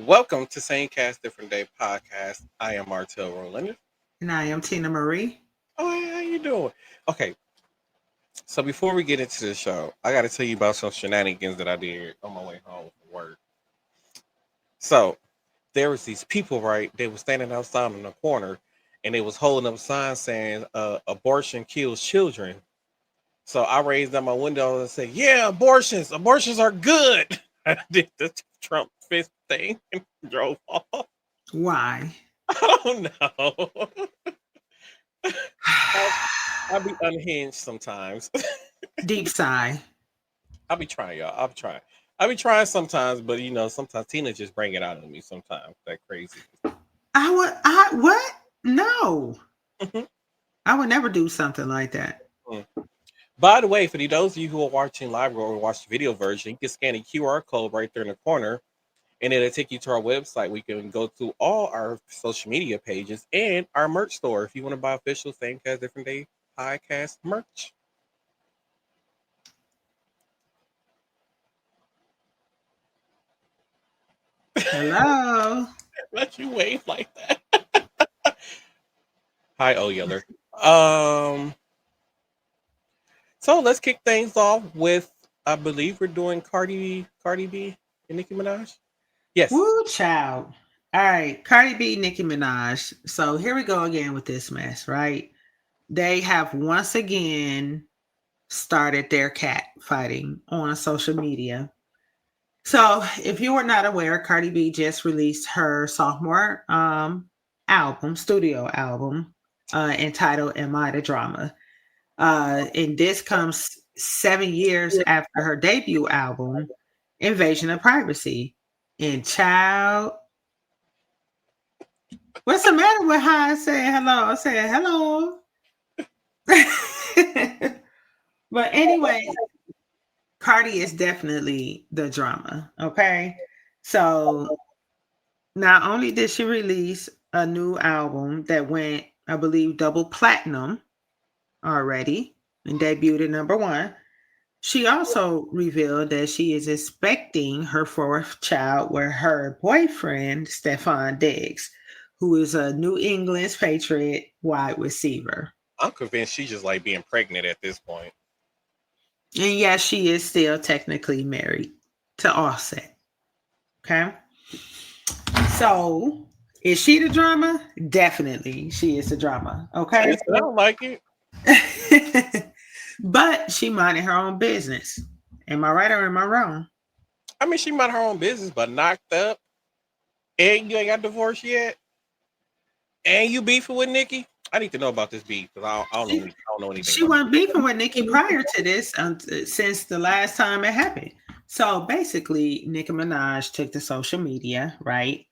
Welcome to Same Cast Different Day podcast. I am Martel Roland. And I am Tina Marie. Oh, hey, how you doing? Okay, so before we get into the show, I got to tell you about some shenanigans that I did on my way home from work. So there was these people, right? They were standing outside in the corner, and they was holding up signs saying "Abortion kills children." So I raised up my window and said, "Yeah, abortions are good." I did the Trump fist thing and drove off. Why? I don't know. I'll, I'll be unhinged sometimes. Deep sigh. I'll be trying, y'all. I'll be trying. I'll be trying sometimes, but sometimes Tina just bring it out of me sometimes. That crazy. What? No. Mhm. I would never do something like that. Mm. By the way, for those of you who are watching live or watch the video version, you can scan the QR code right there in the corner, and it'll take you to our website. We can go to all our social media pages and our merch store if you want to buy official Same Cast Different Day podcast merch. Hello. Let you wave like that. Hi, O Yeller. Um, so let's kick things off with I believe we're doing Cardi B, and Nicki Minaj. Yes. Woo, child. All right. Cardi B, Nicki Minaj. So here we go again with this mess, right? They have once again started their cat fighting on social media. So if you were not aware, Cardi B just released her sophomore album, studio album, entitled Am I the Drama? And this comes 7 years after her debut album, Invasion of Privacy. And child, what's the matter with her? I said hello. I said hello. But anyway, Cardi is definitely the drama. Okay. So not only did she release a new album that went, I believe, double platinum already and debuted at number one, she also revealed that she is expecting her fourth child with her boyfriend, Stefan Diggs, who is a New England's Patriot wide receiver. I'm convinced she's just like being pregnant at this point. And yes, she is still technically married to Offset. Okay. So is she the drama? Definitely, she is the drama. Okay. It sounds like it. But she minded her own business. Am I right or am I wrong? I mean, she mind her own business, but knocked up, and you ain't got divorced yet, and you beefing with Nicki. I need to know about this beef because I don't know anything She about wasn't beefing with Nicki prior to this since the last time it happened. So basically, Nicki Minaj took to social media, right?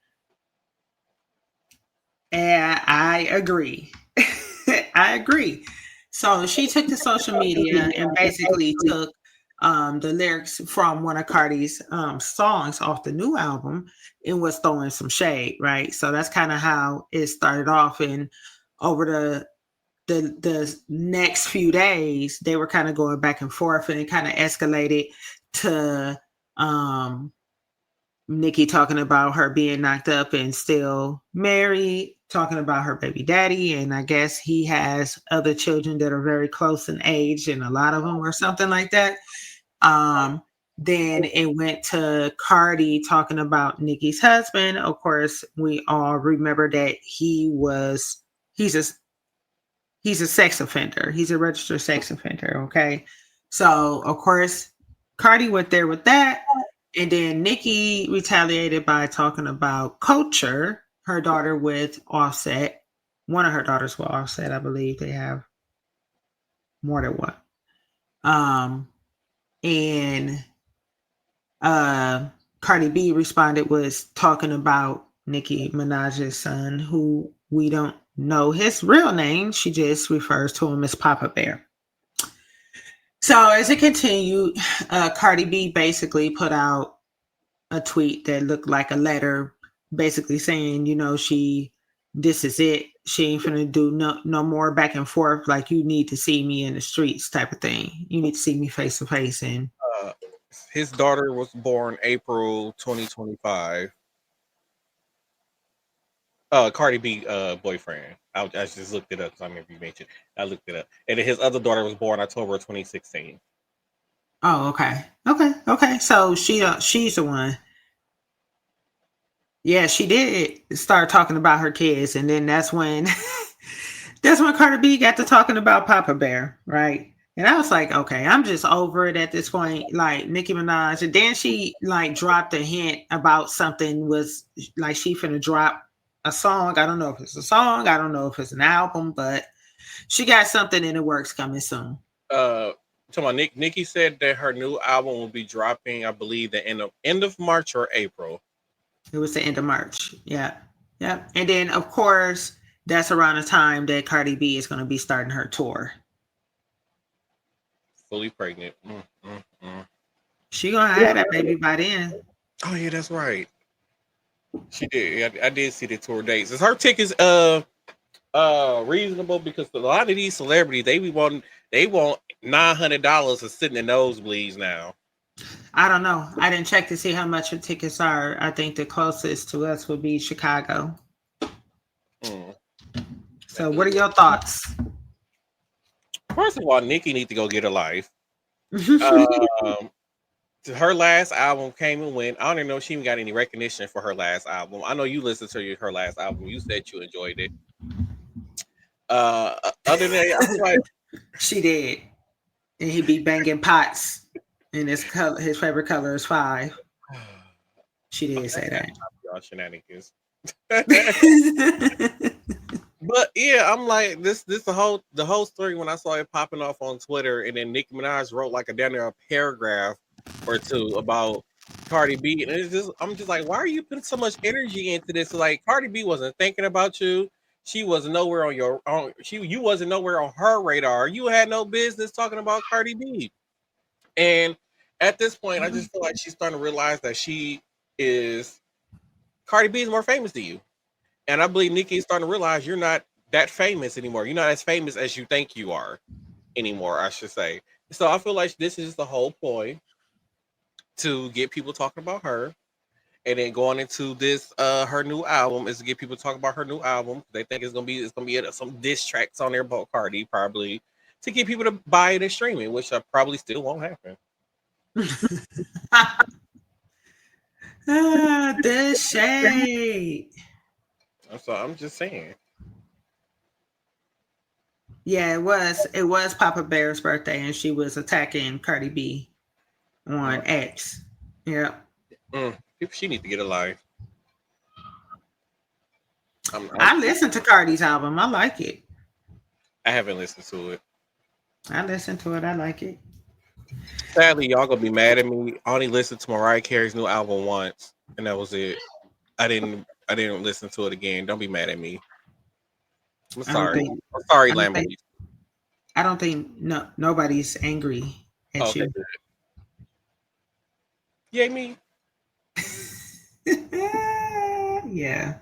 And I agree. I agree. So she took to social media and basically took the lyrics from one of Cardi's songs off the new album and was throwing some shade, right? So that's kind of how it started off. And over the next few days, they were kind of going back and forth, and it kind of escalated to Nikki talking about her being knocked up and still married, talking about her baby daddy, and I guess he has other children that are very close in age, and a lot of them or something like that. Um, then it went to Cardi talking about Nikki's husband. Of course, we all remember that he's a he's a sex offender. He's a registered sex offender. Okay, so of course, Cardi went there with that. And then Nikki retaliated by talking about Culture, her daughter with Offset. One of her daughters with Offset, I believe they have more than one. Um, and Cardi B responded was talking about Nicki Minaj's son, who we don't know his real name. She just refers to him as Papa Bear. So as it continued, Cardi B basically put out a tweet that looked like a letter, basically saying, this is it. She ain't finna do no more back and forth. Like, you need to see me in the streets, type of thing. You need to see me face to face. And uh, his daughter was born April 2025. Cardi B boyfriend. I just looked it up because I remember you mentioned. I looked it up, and then his other daughter was born October 2016. Oh, okay. So she's the one. Yeah, she did start talking about her kids, and then that's when that's when Cardi B got to talking about Papa Bear, right? And I was like, okay, I'm just over it at this point. Like Nicki Minaj, and then she like dropped a hint about something was like she finna drop a song. I don't know if it's a song, I don't know if it's an album, but she got something in the works coming soon. So my Nicki said that her new album will be dropping, I believe, the end of March or April. It was the end of March. Yeah. Yeah. And then of course that's around the time that Cardi B is going to be starting her tour. Fully pregnant. She gonna have that baby by then. Oh yeah, that's right. She did. I did see the tour dates. Is her tickets reasonable? Because a lot of these celebrities they want $900 to sit in the nosebleeds now. I don't know. I didn't check to see how much her tickets are. I think the closest to us would be Chicago. So what are your thoughts? First of all, Nicki needs to go get a life. Her last album came and went. I don't even know if she even got any recognition for her last album. I know you listened to her last album. You said you enjoyed it. Other than that, I was like, she did, and he be banging pots, and his favorite color is 5. She did say that. Y'all shenanigans. But yeah, I'm like this the whole story when I saw it popping off on Twitter, and then Nicki Minaj wrote like a paragraph or two about Cardi B, and I'm just like, why are you putting so much energy into this? Like Cardi B wasn't thinking about you. She was nowhere on you wasn't nowhere on her radar. You had no business talking about Cardi B. And at this point, I just feel like she's starting to realize that Cardi B is more famous than you. And I believe Nicki is starting to realize you're not that famous anymore. You're not as famous as you think you are anymore, I should say. So I feel like this is the whole point, to get people talking about her. And then going into this her new album is to get people talking about her new album. They think it's gonna be some diss tracks on there about Cardi, probably to get people to buy it and stream it, which probably still won't happen. The shade. So I'm just saying. Yeah, it was Papa Bear's birthday, and she was attacking Cardi B on X. Yeah. She needs to get a life. I listened to Cardi's album. I like it. I haven't listened to it. I listened to it. I like it. Sadly, y'all gonna be mad at me. I only listened to Mariah Carey's new album once, and that was it. I didn't listen to it again. Don't be mad at me. I'm sorry. I'm sorry, Lambo. I don't think nobody's angry at you. Yay me. Yeah.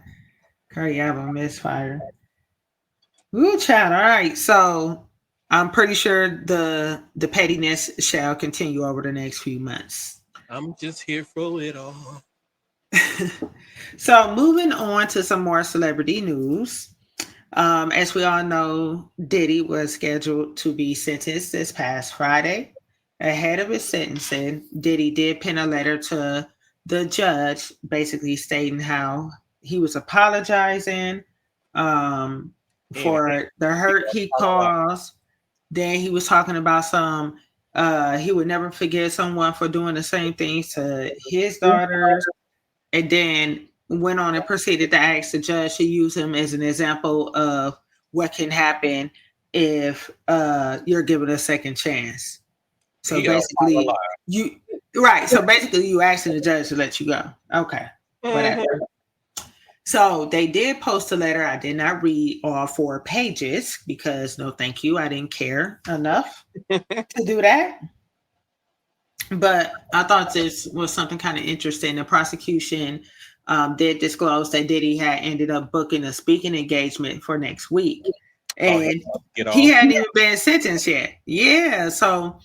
Cardi album is fire. Ooh, chat. All right. So I'm pretty sure the pettiness shall continue over the next few months. I'm just here for it all. So moving on to some more celebrity news. As we all know, Diddy was scheduled to be sentenced this past Friday. Ahead of his sentencing, Diddy did pen a letter to the judge, basically stating how he was apologizing for the hurt he caused. Then he was talking about he would never forgive someone for doing the same things to his daughters. And then went on and proceeded to ask the judge to use him as an example of what can happen if you're given a second chance. So basically, you asking the judge to let you go. Okay, whatever. So they did post a letter. I did not read all 4 pages because no, thank you. I didn't care enough to do that. But I thought this was something kind of interesting. The prosecution did disclose that Diddy had ended up booking a speaking engagement for next week. And he hadn't even been sentenced yet. Yeah. So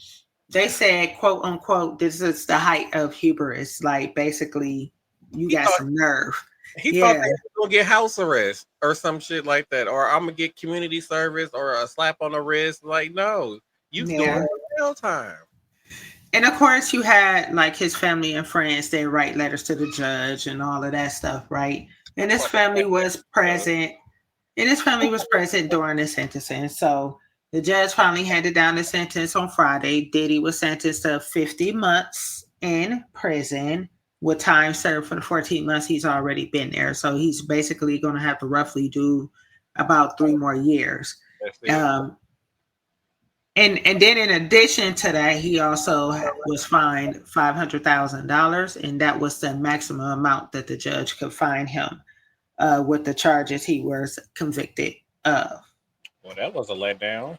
they said, quote unquote, this is the height of hubris. Like basically, you got some nerve. He thought Yeah, they were gonna get house arrest or some shit like that, or I'm gonna get community service or a slap on the wrist. Like, no, you doing yeah. jail time. And of course, you had like his family and friends. They write letters to the judge and all of that stuff, right? And his Fucking family was stuff. present. And his family was present during the sentencing. So the judge finally handed down the sentence on Friday. Diddy was sentenced to 50 months in prison with time served for the 14 months he's already been there. So he's basically going to have to roughly do about 3 more years. That's it. Um, and then in addition to that, he also was fined $500,000, and that was the maximum amount that the judge could fine him with the charges he was convicted of. Well, that was a letdown.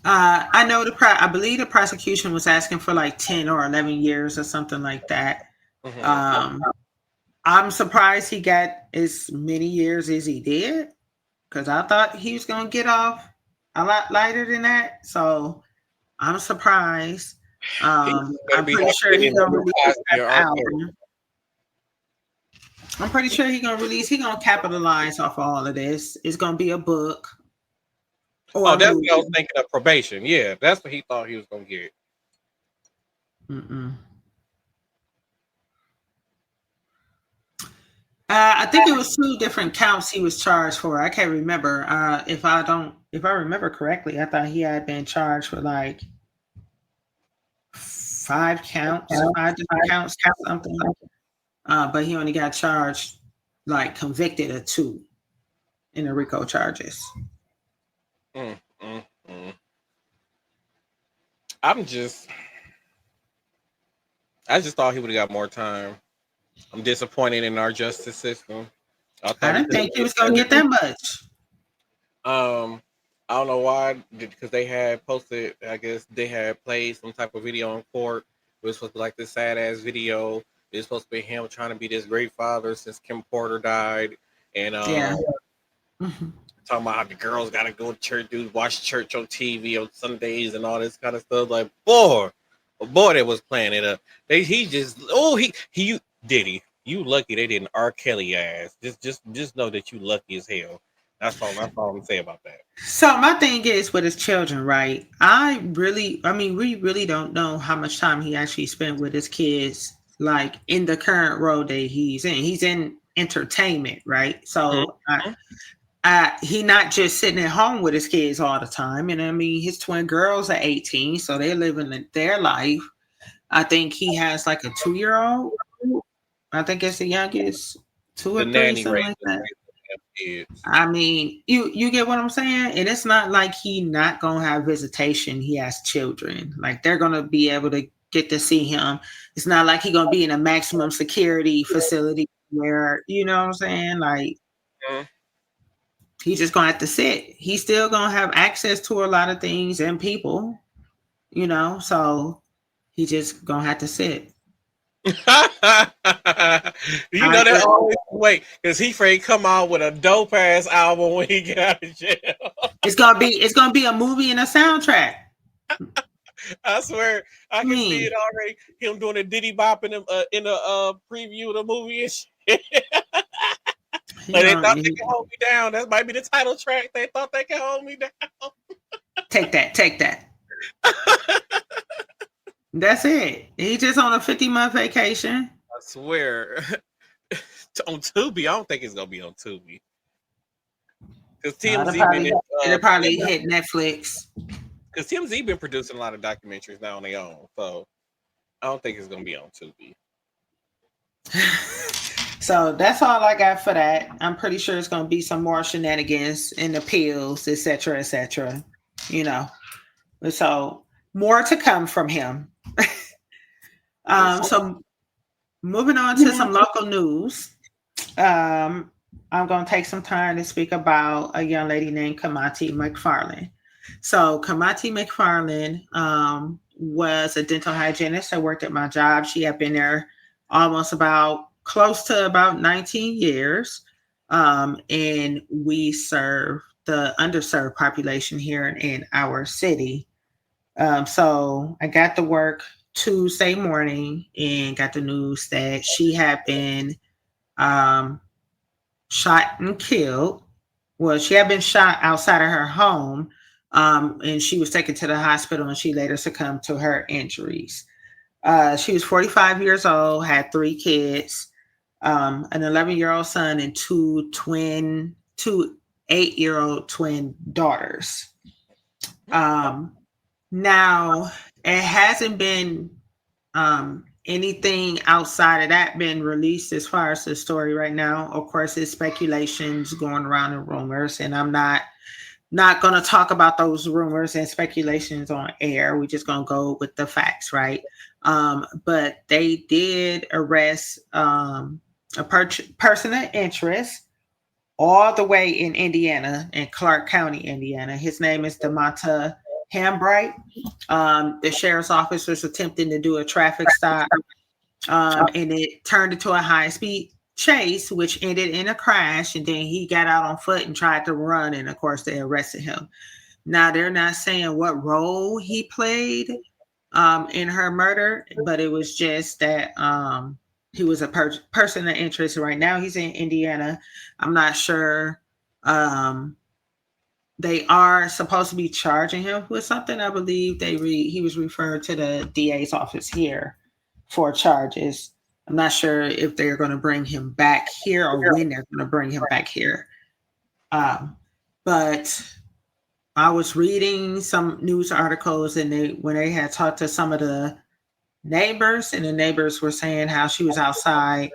I know I believe the prosecution was asking for like 10 or 11 years or something like that. Mm-hmm. Um, I'm surprised he got as many years as he did because I thought he was going to get off a lot lighter than that. So I'm surprised. I'm pretty sure he's going to release that album. I'm pretty sure he's going to release, he's going to capitalize off of all of this. It's going to be a book. Oh, that's what I was thinking of, probation. Yeah, that's what he thought he was going to get. I think it was 2 different counts he was charged for. I can't remember. If I remember correctly, I thought he had been charged for like 5 counts, 5 different counts, something like that. But he only got charged, like convicted of 2 in the RICO charges. I just thought he would have got more time. I'm disappointed in our justice system. I didn't think he was going to get that much. I don't know why, because they had posted, I guess they had played some type of video in court. It was supposed to be like this sad ass video. It was supposed to be him trying to be this great father since Kim Porter died. And talking about how the girls got to go to church, dude, watch church on TV on Sundays and all this kind of stuff. Like, boy, they was playing it up. Diddy, you lucky they didn't R. Kelly ass. Just know that you lucky as hell. That's all I'm gonna say about that. So my thing is with his children, right? We really don't know how much time he actually spent with his kids, like in the current role that he's in. He's in entertainment, right? So he not just sitting at home with his kids all the time. And I mean, his twin girls are 18, so they're living their life. I think he has like a 2-year-old. I think it's the youngest, 2 or 3, something like that. I mean, you get what I'm saying? And it's not like he not gonna have visitation. He has children. Like they're gonna be able to get to see him. It's not like he's gonna be in a maximum security facility where, you know what I'm saying? Like he's just gonna have to sit. He's still gonna have access to a lot of things and people, you know, so he just gonna have to sit. You know that always wait because he afraid come out with a dope ass album when he get out of jail. It's gonna be a movie and a soundtrack. I swear I can see it already. Him doing a Diddy Bop in a preview of the movie and shit. Like they thought they could hold me down. That might be the title track. They thought they could hold me down. Take that. That's it. He just on a 50-month vacation. I swear. On Tubi, I don't think it's gonna be on Tubi. Because it'll probably hit Netflix. Because TMZ been producing a lot of documentaries now on their own, so I don't think it's gonna be on Tubi. So that's all I got for that. I'm pretty sure it's gonna be some more shenanigans and appeals, etc., etc. You know, so more to come from him. So moving on to some local news. I'm going to take some time to speak about a young lady named Kamati McFarland. So Kamati McFarland was a dental hygienist that worked at my job. She had been there almost close to about 19 years. And we serve the underserved population here in our city. So I got to work Tuesday morning and got the news that she had been um, shot and killed. Well, she had been shot outside of her home, and she was taken to the hospital, and she later succumbed to her injuries. She was 45 years old, had 3 kids, an 11-year-old son, and two 8-year-old twin daughters. Now, it hasn't been anything outside of that been released as far as the story right now. Of course, it's speculations going around and rumors, and I'm not going to talk about those rumors and speculations on air. We're just going to go with the facts, right? But they did arrest a person of interest all the way in Indiana, in Clark County, Indiana. His name is Demonta Hambright. The sheriff's office was attempting to do a traffic stop, and it turned into a high speed chase, which ended in a crash. And then he got out on foot and tried to run, and of course, they arrested him. Now, they're not saying what role he played in her murder, but it was just that he was a person of interest. Right now, he's in Indiana. I'm not sure. They are supposed to be charging him with something. I believe he was referred to the DA's office here for charges. I'm not sure if they're going to bring him back here or when they're going to bring him back here. But I was reading some news articles, and when they had talked to some of the neighbors, and the neighbors were saying how she was outside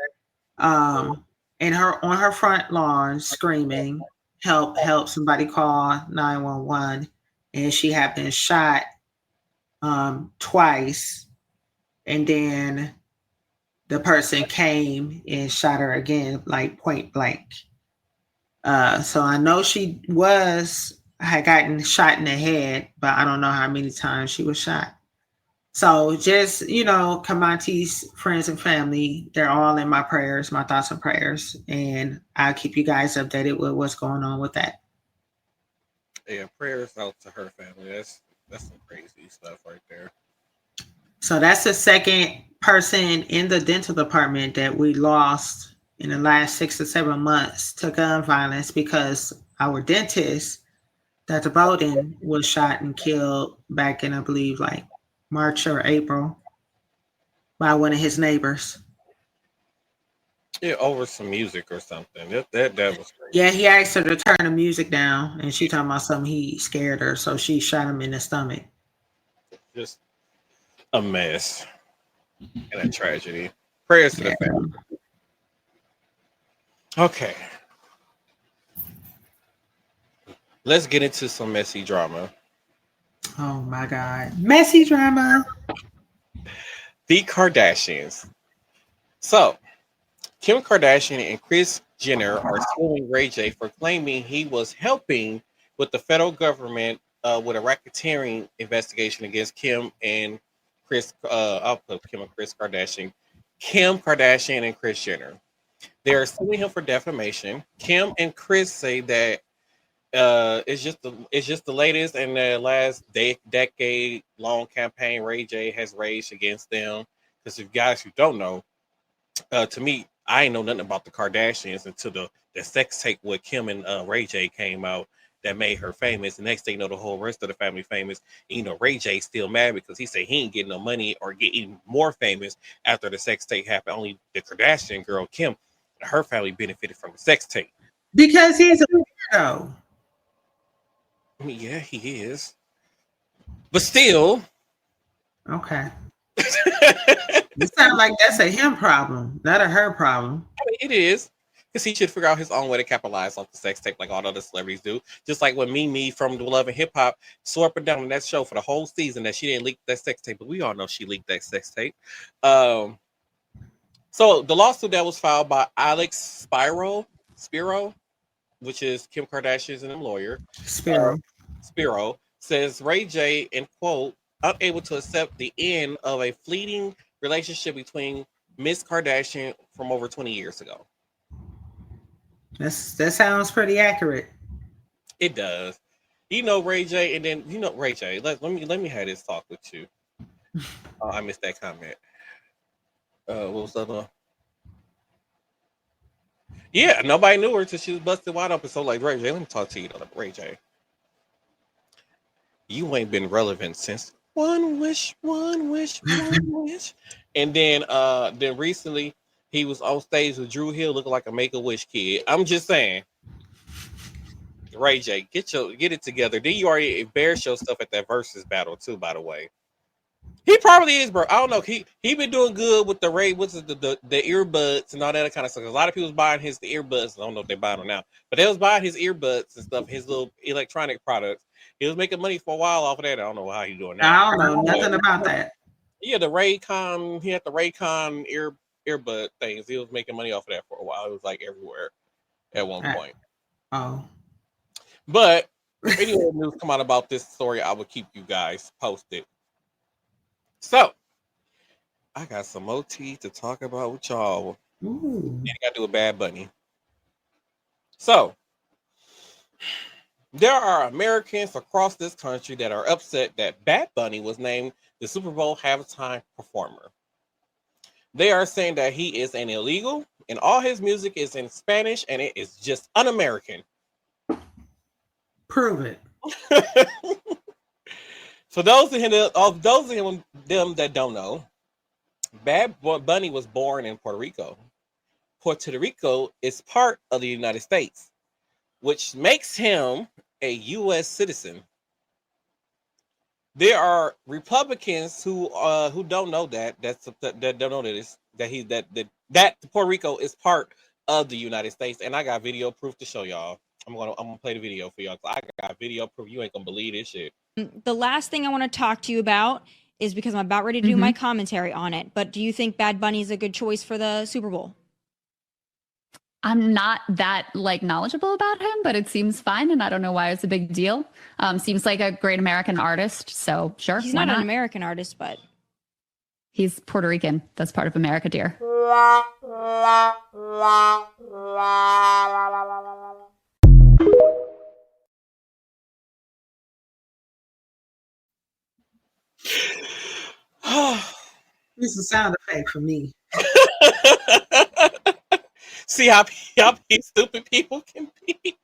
on her front lawn screaming, help, help, somebody call 911. And she had been shot twice. And then the person came and shot her again, like point blank. So I know she had gotten shot in the head, but I don't know how many times she was shot. So just, Kamanti's friends and family, they're all in my prayers, my thoughts and prayers. And I'll keep you guys updated with what's going on with that. Yeah, prayers out to her family. That's some crazy stuff right there. So that's the second person in the dental department that we lost in the last 6 to 7 months to gun violence, because our dentist, Dr. Bowden, was shot and killed back in, I believe, like March or April by one of his neighbors. Yeah, over some music or something. That was crazy. Yeah, he asked her to turn the music down, and she talking about something, he scared her, so she shot him in the stomach. Just a mess and a tragedy. Prayers to the family. Okay. Let's get into some messy drama. Oh my God. Messy drama. The Kardashians. So, Kim Kardashian and Kris Jenner are suing Ray J for claiming he was helping with the federal government with a racketeering investigation against Kim and Kris. I'll put Kim and Kris Kardashian. Kim Kardashian and Kris Jenner. They are suing him for defamation. Kim and Kris say that it's just the latest in the last decade long campaign Ray J has raged against them. Because if guys who don't know, to me, I ain't know nothing about the Kardashians until the sex tape with Kim and Ray J came out that made her famous. The next thing you know, the whole rest of the family famous. And, Ray J still mad because he said he ain't getting no money or get even more famous after the sex tape happened. Only the Kardashian girl Kim, her family benefited from the sex tape because he's a weirdo. I mean, yeah, he is, but still. Okay. It sounds like that's a him problem, not a her problem. I mean, it is. Because he should figure out his own way to capitalize on the sex tape like all the other celebrities do. Just like when Mimi from the Love and Hip Hop swore up and down on that show for the whole season that she didn't leak that sex tape, but we all know she leaked that sex tape. So the lawsuit that was filed by Alex Spiro, which is Kim Kardashian's and lawyer, Spiro, says Ray J, in quote, unable to accept the end of a fleeting relationship between Miss Kardashian from over 20 years ago. That sounds pretty accurate. It does. Ray J, and then Ray J. Let me have this talk with you. I missed that comment. What was the other? Yeah, nobody knew her till she was busted wide open. So like Ray J, let me talk to you though, Ray J. You ain't been relevant since One Wish, One Wish, One Wish. And then recently he was on stage with Drew Hill looking like a Make-A-Wish kid. I'm just saying, Ray J, get it together. Then you already embarrassed your stuff at that versus battle too, by the way. He probably is, bro. I don't know. He been doing good with the the earbuds and all that kind of stuff. A lot of people was buying the earbuds. I don't know if they're buying them now, but they was buying his earbuds and stuff, his little electronic products. He was making money for a while off of that. I don't know how he's doing now. I don't know nothing about that. Yeah, the Raycon. He had the Raycon earbud things. He was making money off of that for a while. It was like everywhere at one point. Oh, but any news come out about this story, I will keep you guys posted. So, I got some OT to talk about with y'all. Then I got to do a Bad Bunny. So, there are Americans across this country that are upset that Bad Bunny was named the Super Bowl halftime performer. They are saying that he is an illegal and all his music is in Spanish and it is just un-American. Prove it. For those of them that don't know, Bad Bunny was born in Puerto Rico. Puerto Rico is part of the United States, which makes him a U.S. citizen. There are Republicans who don't know that don't know that Puerto Rico is part of the United States, and I got video proof to show y'all. I'm gonna play the video for y'all. I got video proof. You ain't gonna believe this shit. The last thing I want to talk to you about is because I'm about ready to do my commentary on it. But do you think Bad Bunny is a good choice for the Super Bowl? I'm not that knowledgeable about him, but it seems fine, and I don't know why it's a big deal. Seems like a great American artist, so sure. He's not an American artist, but he's Puerto Rican. That's part of America, dear. This is a sound effect for me. See how stupid people can be.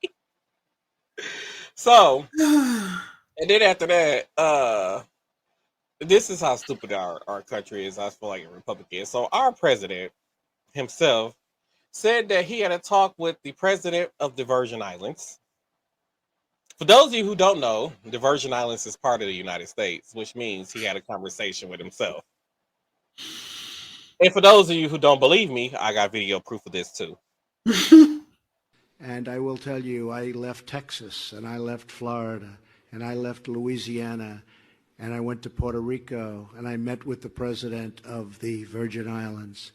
So, and then after that, this is how stupid our country is. I feel like a Republican. So our president himself said that he had a talk with the president of the Virgin Islands. For those of you who don't know, the Virgin Islands is part of the United States, which means he had a conversation with himself. And for those of you who don't believe me, I got video proof of this too. And I will tell you, I left Texas, and I left Florida, and I left Louisiana, and I went to Puerto Rico, and I met with the president of the Virgin Islands.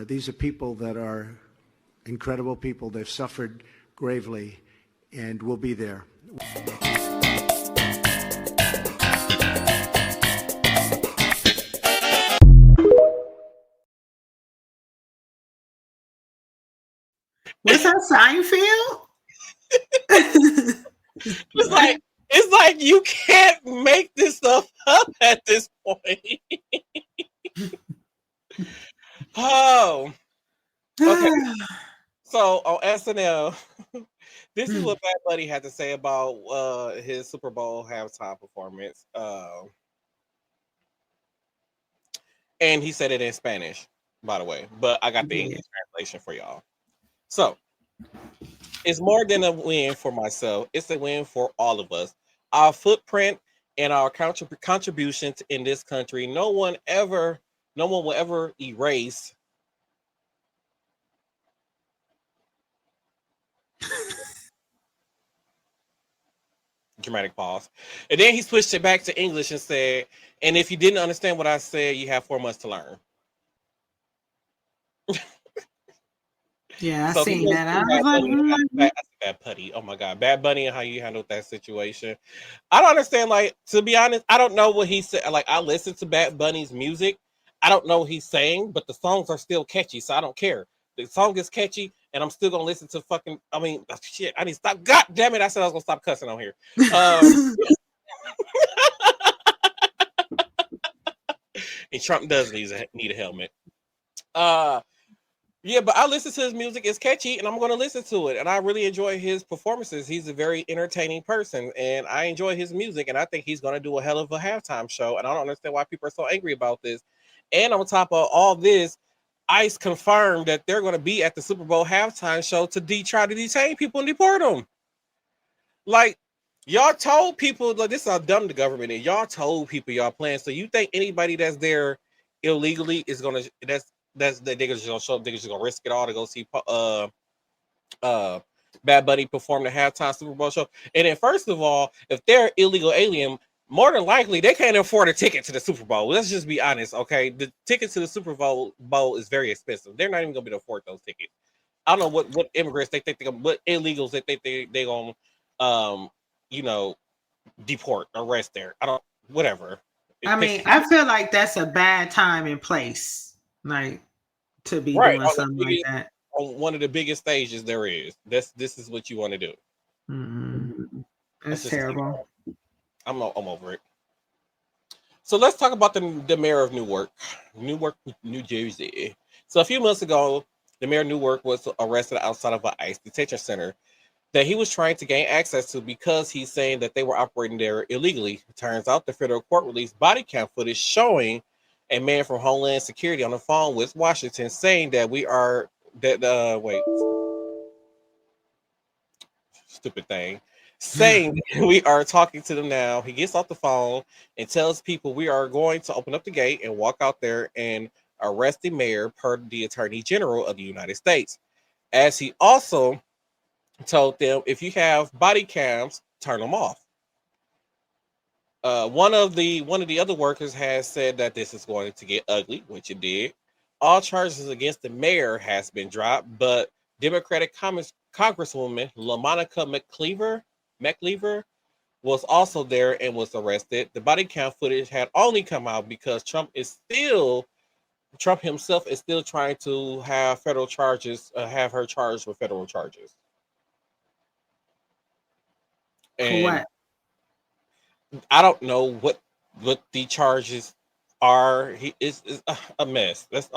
These are people that are incredible people. They've suffered gravely, and we'll be there. What's that, Seinfeld? It's like you can't make this stuff up at this point. Oh, okay. So on SNL, this is what Bad Bunny had to say about his Super Bowl halftime performance. And he said it in Spanish, by the way, but I got the English translation for y'all. So, it's more than a win for myself. It's a win for all of us. Our footprint and our contributions in this country, no one will ever erase. Dramatic pause. And then he switched it back to English and said, and if you didn't understand what I said, you have 4 months to learn. Yeah, I seen that. I was like, Bad Bunny. Oh my God, Bad Bunny and how you handled that situation. I don't understand. Like, to be honest, I don't know what he said. Like, I listen to Bad Bunny's music. I don't know what he's saying, but the songs are still catchy, so I don't care. The song is catchy, and I'm still gonna listen to fucking. I mean, shit. I need to stop. God damn it! I said I was gonna stop cussing on here. And Trump does need a helmet. Yeah, but I listen to his music. It's catchy, and I'm going to listen to it. And I really enjoy his performances. He's a very entertaining person, and I enjoy his music. And I think he's going to do a hell of a halftime show. And I don't understand why people are so angry about this. And on top of all this, ICE confirmed that they're going to be at the Super Bowl halftime show to try to detain people and deport them. Like, y'all told people, like, this is how dumb the government is. Y'all told people y'all playing. So you think anybody that's there illegally is going to, that's the niggas just gonna show up, niggas just gonna risk it all to go see Bad Bunny perform the halftime Super Bowl show. And then first of all, if they're illegal alien, more than likely they can't afford a ticket to the Super Bowl. Let's just be honest, okay? The ticket to the Super Bowl is very expensive. They're not even gonna be able to afford those tickets. I don't know what immigrants they think what illegals they think they gonna deport, arrest there. I don't whatever. I mean, I feel like that's a bad time and place, like, to be doing something like that on one of the biggest stages there is. This is what you want to do. Mm-hmm. That's terrible. I'm over it. So let's talk about the mayor of Newark, New Jersey. So a few months ago, the mayor of Newark was arrested outside of an ICE detention center that he was trying to gain access to because he's saying that they were operating there illegally. It turns out the federal court released body cam footage showing a man from Homeland Security on the phone with Washington saying that saying we are talking to them now. He gets off the phone and tells people we are going to open up the gate and walk out there and arrest the mayor per the Attorney General of the United States. As he also told them, if you have body cams, turn them off. One of the other workers has said that this is going to get ugly, which it did. All charges against the mayor has been dropped, but Democratic Congresswoman LaMonica McLeaver was also there and was arrested. The body cam footage had only come out because Trump himself is still trying to have federal charges, have her charged with federal charges. And what? I don't know what the charges are. He is a mess. That's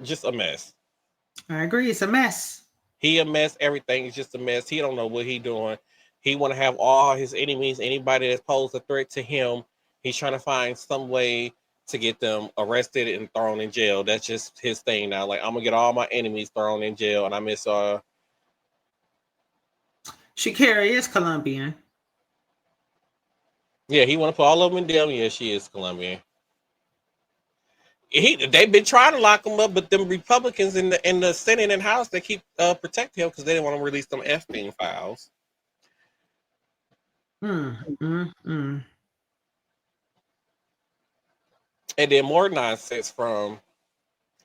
just a mess. I agree. It's a mess. He a mess. Everything is just a mess. He don't know what he doing. He want to have all his enemies, anybody that's posed a threat to him. He's trying to find some way to get them arrested and thrown in jail. That's just his thing now. Like, I'm gonna get all my enemies thrown in jail. And I miss Shakira is Colombian. Yeah, he want to put all of them in jail. Yeah, she is Colombian. They've been trying to lock him up, but them Republicans in the Senate and House, they keep protecting him because they didn't want to release them Epstein files. And then more nonsense from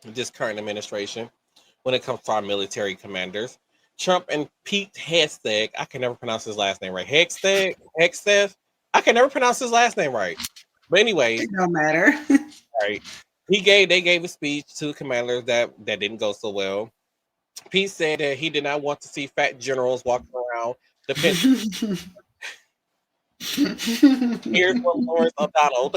this current administration when it comes to our military commanders. Trump and Pete Hegseth, I can never pronounce his last name right. Hegseth. I can never pronounce his last name right. But anyway, it don't matter. Right. They gave a speech to commanders that didn't go so well. Pete said that he did not want to see fat generals walking around the Pentagon. Here's what Lawrence O'Donnell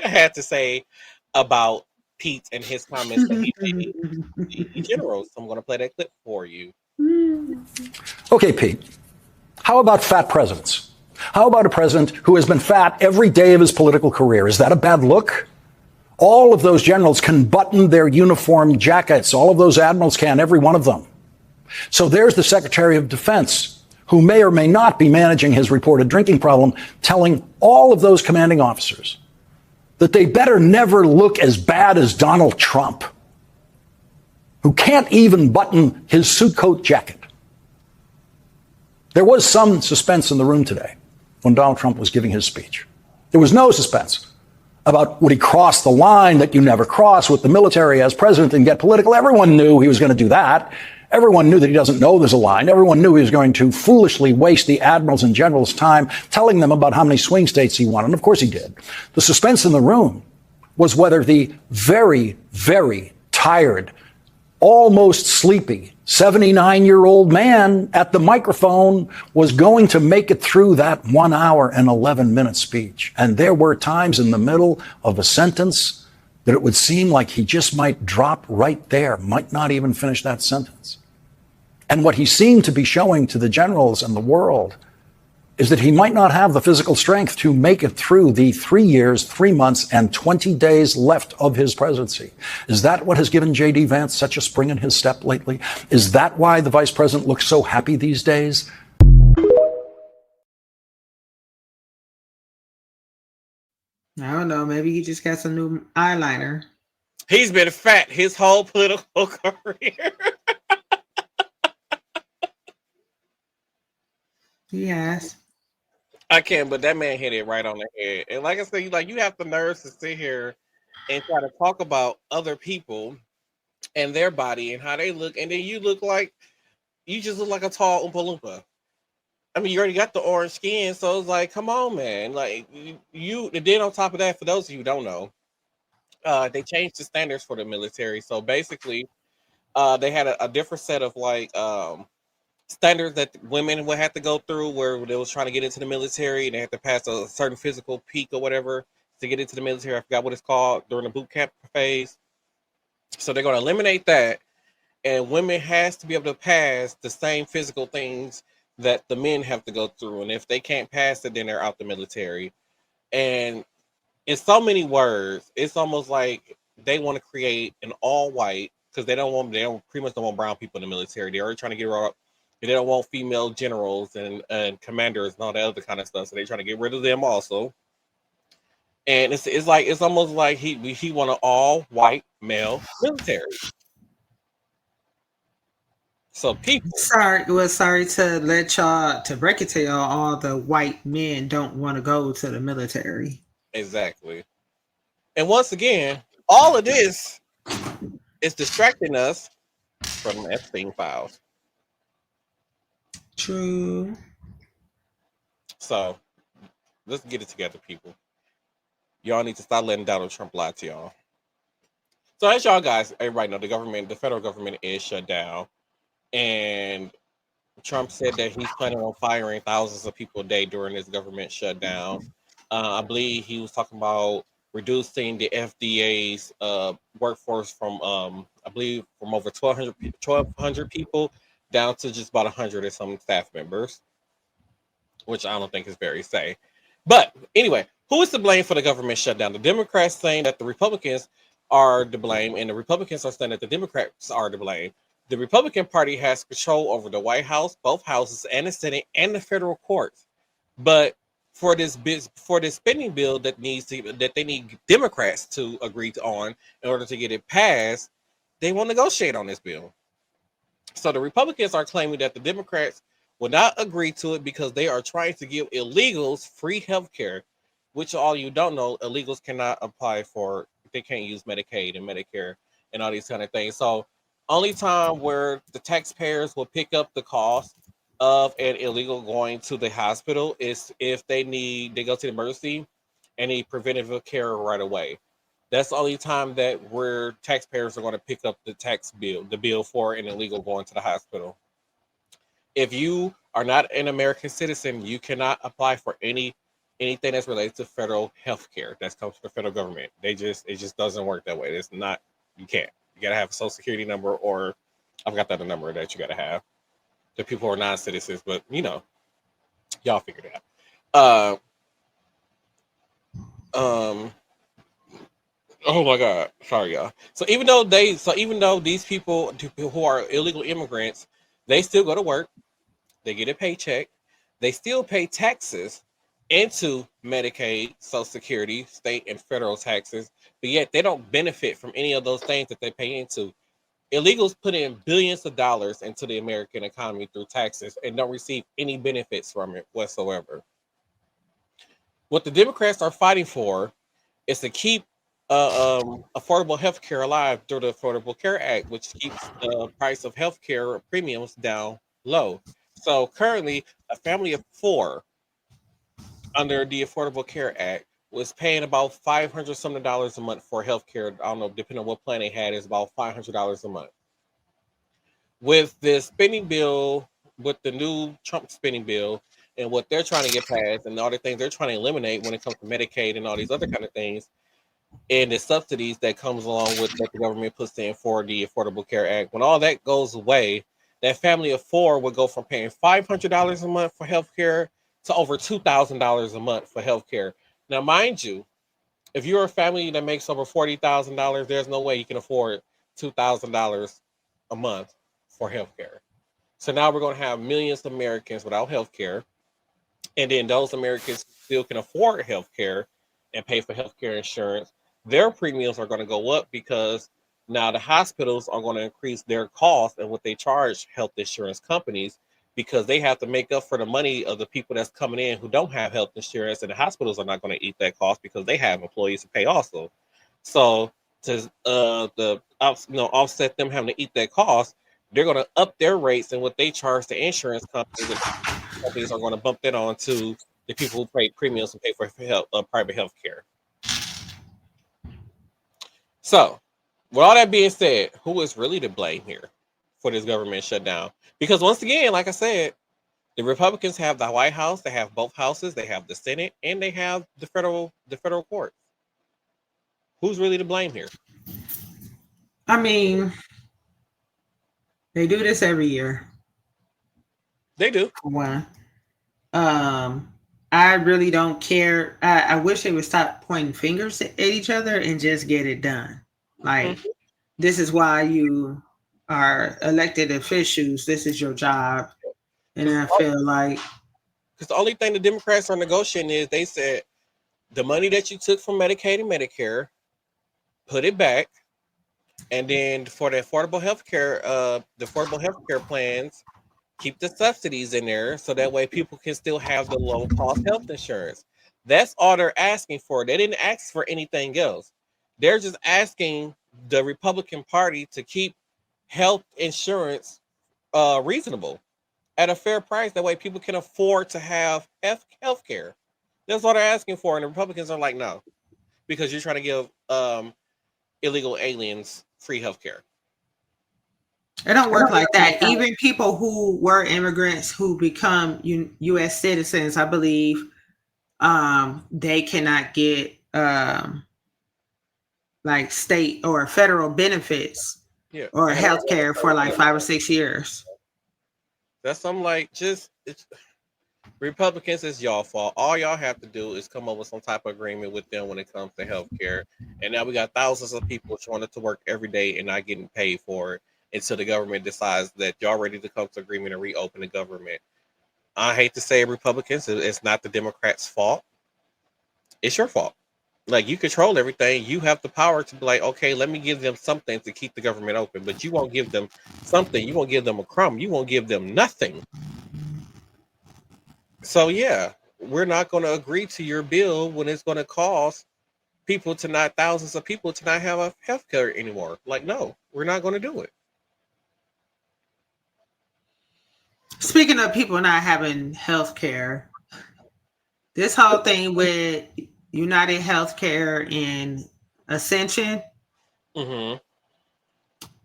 had to say about Pete and his comments that he made the generals. So I'm going to play that clip for you. Okay, Pete, how about fat presidents? How about a president who has been fat every day of his political career? Is that a bad look? All of those generals can button their uniform jackets. All of those admirals can, every one of them. So there's the Secretary of Defense, who may or may not be managing his reported drinking problem, telling all of those commanding officers that they better never look as bad as Donald Trump, who can't even button his suit coat jacket. There was some suspense in the room today when Donald Trump was giving his speech. There was no suspense about would he cross the line that you never cross with the military as president and get political. Everyone knew he was going to do that. Everyone knew that he doesn't know there's a line. Everyone knew he was going to foolishly waste the admirals and generals' time telling them about how many swing states he won. And of course he did. The suspense in the room was whether the very, very tired, almost sleepy 79-year-old man at the microphone was going to make it through that 1 hour and 11-minute speech. And there were times in the middle of a sentence that it would seem like he just might drop right there, might not even finish that sentence. And what he seemed to be showing to the generals and the world is that he might not have the physical strength to make it through the 3 years, 3 months, and 20 days left of his presidency. Is that what has given J.D. Vance such a spring in his step lately? Is that why the vice president looks so happy these days? I don't know. Maybe he just got some new eyeliner. He's been fat his whole political career. He has. I can't, but that man hit it right on the head. And like I said, you have the nerves to sit here and try to talk about other people and their body and how they look, and then you just look like a tall Oompa Loompa. I mean, you already got the orange skin, so it's like, come on, man. Like you. And then on top of that, for those of you who don't know, they changed the standards for the military. So basically, they had a different set of standards that women would have to go through, where they was trying to get into the military, and they had to pass a certain physical peak or whatever to get into the military. I forgot what it's called during the boot camp phase. So they're going to eliminate that, and women has to be able to pass the same physical things that the men have to go through. And if they can't pass it, then they're out the military. And in so many words, it's almost like they want to create an all white, because they pretty much don't want brown people in the military. They're already trying to get rid of, they don't want female generals and commanders and all that other kind of stuff. So they're trying to get rid of them also. And it's almost like he want an all white male military. So people, sorry to break it to y'all. All the white men don't want to go to the military. Exactly. And once again, all of this is distracting us from Epstein files. True. So let's get it together, people. Y'all need to stop letting Donald Trump lie to y'all. So as y'all guys, everybody know, the federal government is shut down. And Trump said that he's planning on firing thousands of people a day during this government shutdown. I believe he was talking about reducing the FDA's workforce from, I believe, from over 1,200 people down to just about 100 and some staff members, which I don't think is very safe. But anyway, who is to blame for the government shutdown? The Democrats saying that the Republicans are to blame, and the Republicans are saying that the Democrats are to blame. The Republican Party has control over the White House, both houses, and the Senate, and the federal courts. But for this spending bill that they need Democrats to agree on in order to get it passed, they won't negotiate on this bill. So the Republicans are claiming that the Democrats will not agree to it because they are trying to give illegals free health care, which, all you don't know, illegals cannot apply for. They can't use Medicaid and Medicare and all these kind of things. So only time where the taxpayers will pick up the cost of an illegal going to the hospital is if they go to the emergency and need preventative care right away. That's the only time that where taxpayers are going to pick up the bill for an illegal going to the hospital. If you are not an American citizen, you cannot apply for anything that's related to federal health care. That comes from the federal government. It just doesn't work that way. You can't. You got to have a social security number, or I forgot the other number that you got to have. The people who are non-citizens, but y'all figured it out. Oh my God, sorry y'all. So even though these people who are illegal immigrants, they still go to work, they get a paycheck, they still pay taxes into Medicaid, Social Security, state and federal taxes, but yet they don't benefit from any of those things that they pay into. Illegals put in billions of dollars into the American economy through taxes and don't receive any benefits from it whatsoever. What the Democrats are fighting for is to keep affordable health care alive through the Affordable Care Act, which keeps the price of health care premiums down low. So currently, a family of 4 under the Affordable Care Act was paying about $500 something a month for health care. I don't know, depending on what plan they had, is about $500 a month. With this spending bill, with the new Trump spending bill, and what they're trying to get passed, and all the things they're trying to eliminate when it comes to Medicaid and all these other kind of things, and the subsidies that comes along with what the government puts in for the Affordable Care Act. When all that goes away, that family of four would go from paying $500 a month for healthcare to over $2,000 a month for healthcare. Now, mind you, if you're a family that makes over $40,000, there's no way you can afford $2,000 a month for healthcare. So now we're going to have millions of Americans without healthcare, and then those Americans still can afford healthcare and pay for healthcare insurance. Their premiums are going to go up because now the hospitals are going to increase their costs and what they charge health insurance companies, because they have to make up for the money of the people that's coming in who don't have health insurance, and the hospitals are not going to eat that cost because they have employees to pay also. So to offset them having to eat that cost, they're going to up their rates and what they charge the insurance companies. And companies are going to bump that on to the people who pay premiums and pay for private health care. So, with all that being said, who is really to blame here for this government shutdown? Because once again, like I said, the Republicans have the White House, they have both houses, they have the Senate, and they have the federal courts. Who's really to blame here? I mean, they do this every year. They do. For one. I really don't care. I wish they would stop pointing fingers at each other and just get it done. Like, this is why you are elected officials. This is your job. And I feel like, because the only thing the Democrats are negotiating is, they said the money that you took from Medicaid and Medicare, put it back, and then for the affordable health care plans, keep the subsidies in there so that way people can still have the low cost health insurance. That's all they're asking for. They didn't ask for anything else. They're just asking the Republican Party to keep health insurance reasonable at a fair price. That way people can afford to have health care. That's all they're asking for. And the Republicans are like, no, because you're trying to give illegal aliens free health care. it don't work like that. Even people who were immigrants who become U.S. citizens, I believe, they cannot get like state or federal benefits or health care for like 5 or 6 years. That's something like, Republicans, is y'all fault. All y'all have to do is come up with some type of agreement with them when it comes to health care. And now we got thousands of people trying to work every day and not getting paid for it until the government decides that y'all ready to come to agreement and reopen the government. I hate to say, Republicans, it's not the Democrats' fault. It's your fault. Like, you control everything. You have the power to be like, okay, let me give them something to keep the government open. But you won't give them something. You won't give them a crumb. You won't give them nothing. So, yeah, we're not going to agree to your bill when it's going to cause people to not, thousands of people to not have a health care anymore. Like, no, we're not going to do it. Speaking of people not having health care, this whole thing with United Healthcare and Ascension. Mm-hmm.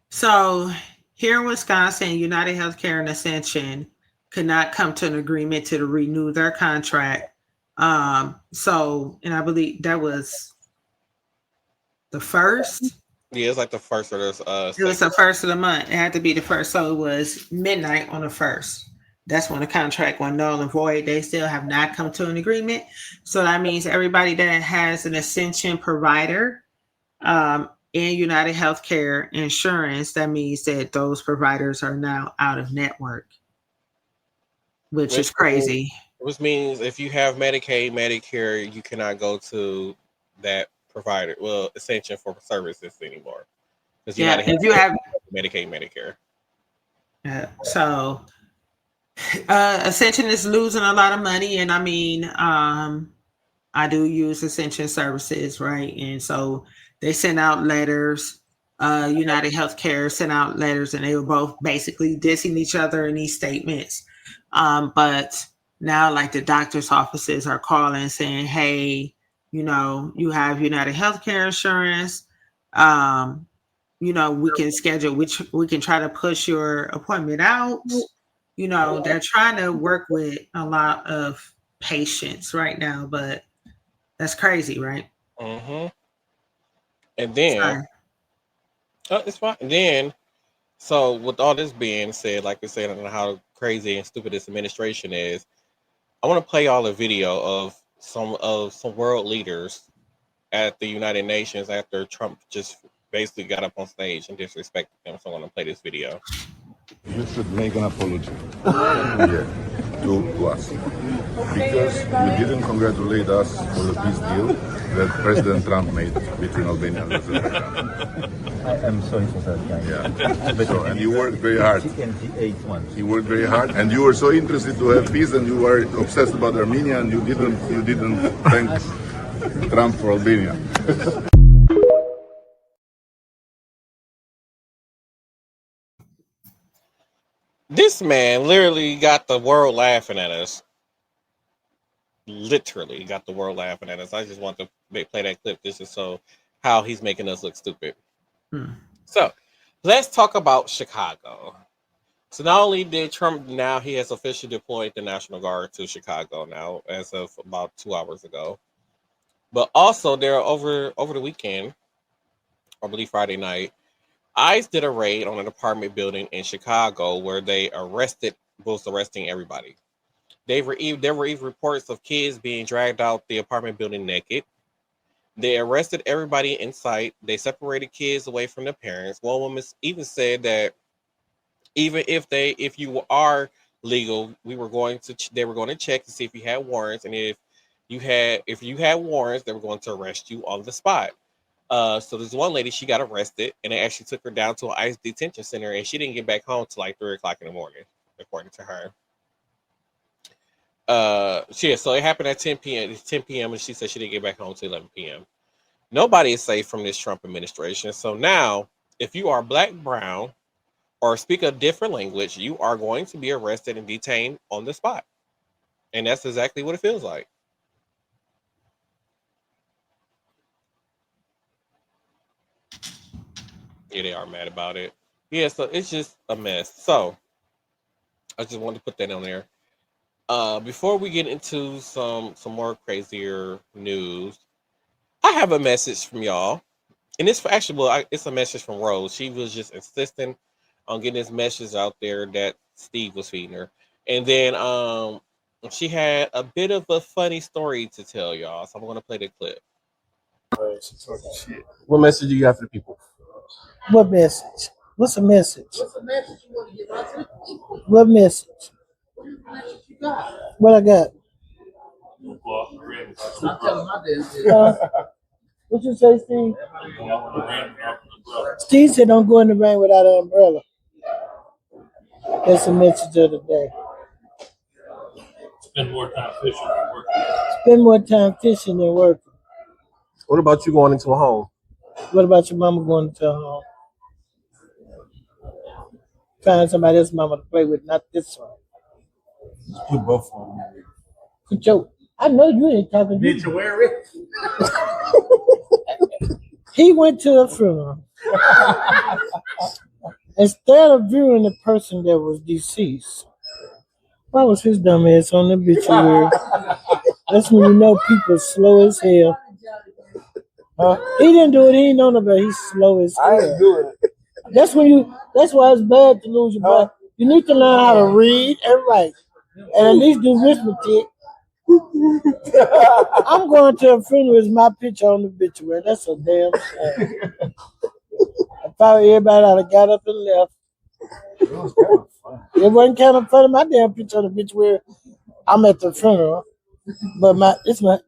So here in Wisconsin, United Healthcare and Ascension could not come to an agreement to renew their contract. And I believe that was the first. Yeah, it's like the first of this. It was the first of the month. It had to be the first. So it was midnight on the first. That's when the contract went null and void. They still have not come to an agreement. So that means everybody that has an Ascension provider in United Healthcare insurance, that means that those providers are now out of network, which is crazy. Which means if you have Medicaid, Medicare, you cannot go to that provider, Ascension for services anymore. Yeah, if you have Medicaid, Medicare. So Ascension is losing a lot of money, and I mean, I do use Ascension services, right? And so they sent out letters. United Healthcare sent out letters, and they were both basically dissing each other in these statements. But now, like, the doctor's offices are calling saying, "Hey, you have United Healthcare insurance. We can schedule, we can try to push your appointment out." They're trying to work with a lot of patients right now, but that's crazy, right? Mm-hmm. And then, Sorry. it's fine. And then, so with all this being said, like I said, I don't know how crazy and stupid this administration is. I want to play y'all a video of some world leaders at the United Nations after Trump just basically got up on stage and disrespected them. So I want to play this video. You should make an apology. Yeah, to us. Because you didn't congratulate us for the peace deal that President Trump made between Albania and Azerbaijan. I'm sorry for that, guy. Yeah. So, and you worked very hard. TNT one. You worked very hard, and you were so interested to have peace, and you were obsessed about Armenia, and you didn't thank Trump for Albania. This man literally got the world laughing at us. Literally got the world laughing at us. I just want to play that clip. This is so how he's making us look stupid. So let's talk about Chicago. So not only did Trump, now he has officially deployed the National Guard to Chicago now as of about 2 hours ago. But also there over the weekend, I believe Friday night, ICE did a raid on an apartment building in Chicago where they was arresting everybody. There were even reports of kids being dragged out the apartment building naked. They arrested everybody in sight. They separated kids away from their parents. One woman even said that even if you are legal, they were going to check to see if you had warrants, and if you had warrants, they were going to arrest you on the spot. So there's one lady, she got arrested, and they actually took her down to an ICE detention center, and she didn't get back home till like 3 o'clock in the morning, according to her. So it happened at 10 p.m. It's 10 p.m. and she said she didn't get back home till 11 p.m. Nobody is safe from this Trump administration. So now, if you are black, brown, or speak a different language, you are going to be arrested and detained on the spot. And that's exactly what it feels like. Yeah, they are mad about it. Yeah, so it's just a mess. So I just wanted to put that on there. Before we get into some more crazier news, I have a message from y'all. And it's it's a message from Rose. She was just insisting on getting this message out there that Steve was feeding her. And then she had a bit of a funny story to tell y'all. So I'm going to play the clip. What message do you have for the people? What message? What's a message? What message? What I got? What you say, Steve? Steve said don't go in the rain without an umbrella. That's the message of the day. Spend more time fishing than working. Spend more time fishing than working. What about you going into a home? What about your mama going to her home? Find somebody else's mama to play with, not this one. Put both of them. Put your, I know you ain't talking to me. Need to wear it. He went to a funeral. Instead of viewing the person that was deceased, why was his dumb ass on the obituary? That's when you know people slow as hell. He didn't do it. He ain't know nobody. He's slow as hell. I ain't doing it. That's why it's bad to lose your breath. You need to learn how to read and write, and at least do arithmetic. I'm going to a funeral. It's my picture on the obituary. That's a damn shame. I thought everybody would have got up and left. It was kind of fun. It wasn't kind of funny. My damn picture on the obituary. I'm at the funeral, but that's me.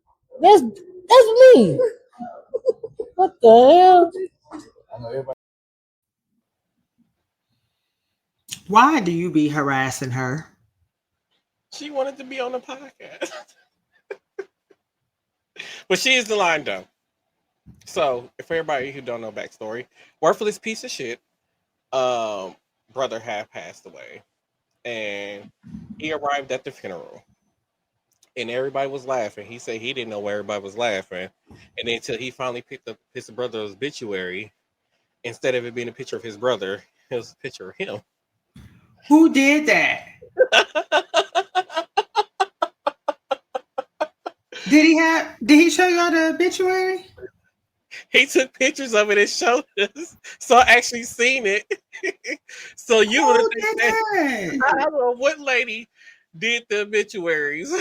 What the hell? Why do you be harassing her? She wanted to be on the podcast. But she is the line though. So, for everybody who don't know backstory, worthless piece of shit, brother had passed away. And he arrived at the funeral. And everybody was laughing. He said he didn't know why everybody was laughing. And then until he finally picked up his brother's obituary, instead of it being a picture of his brother, it was a picture of him. Who did that? Did he show y'all the obituary? He took pictures of it and showed us. So I actually seen it. So you would Who think did that that? I don't know what lady did the obituaries.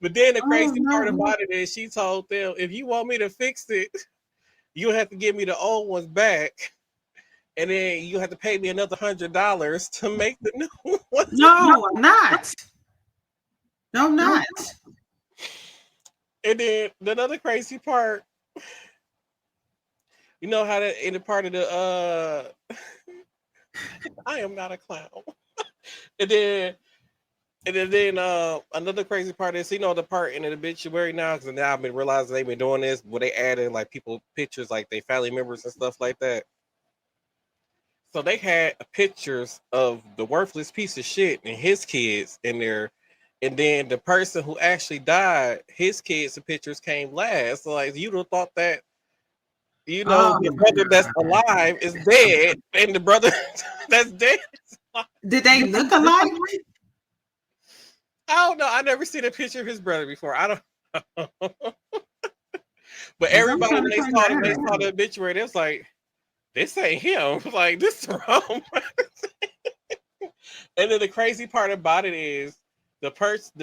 But then the Oh crazy part no. about it is she told them, if you want me to fix it, you have to give me the old ones back. And then you have to pay me another $100 to make the new ones. No, I'm not. No, I'm not. And then another crazy part, you know how that in the part of the I am not a clown. And then another crazy part is, you know, the part in the obituary now, because now I've been realizing they've been doing this where they add in like people pictures like they family members and stuff like that. So they had pictures of the worthless piece of shit and his kids in there. And then the person who actually died, his kids and pictures came last. So like you'd have thought that, you know, Oh the my brother that's God. alive is dead, and the brother that's dead is alive. Did they look alike? I don't know. I never seen a picture of his brother before. I don't know. But everybody when they saw the obituary, they was like, this ain't him. Like, this is wrong. And then the crazy part about it is the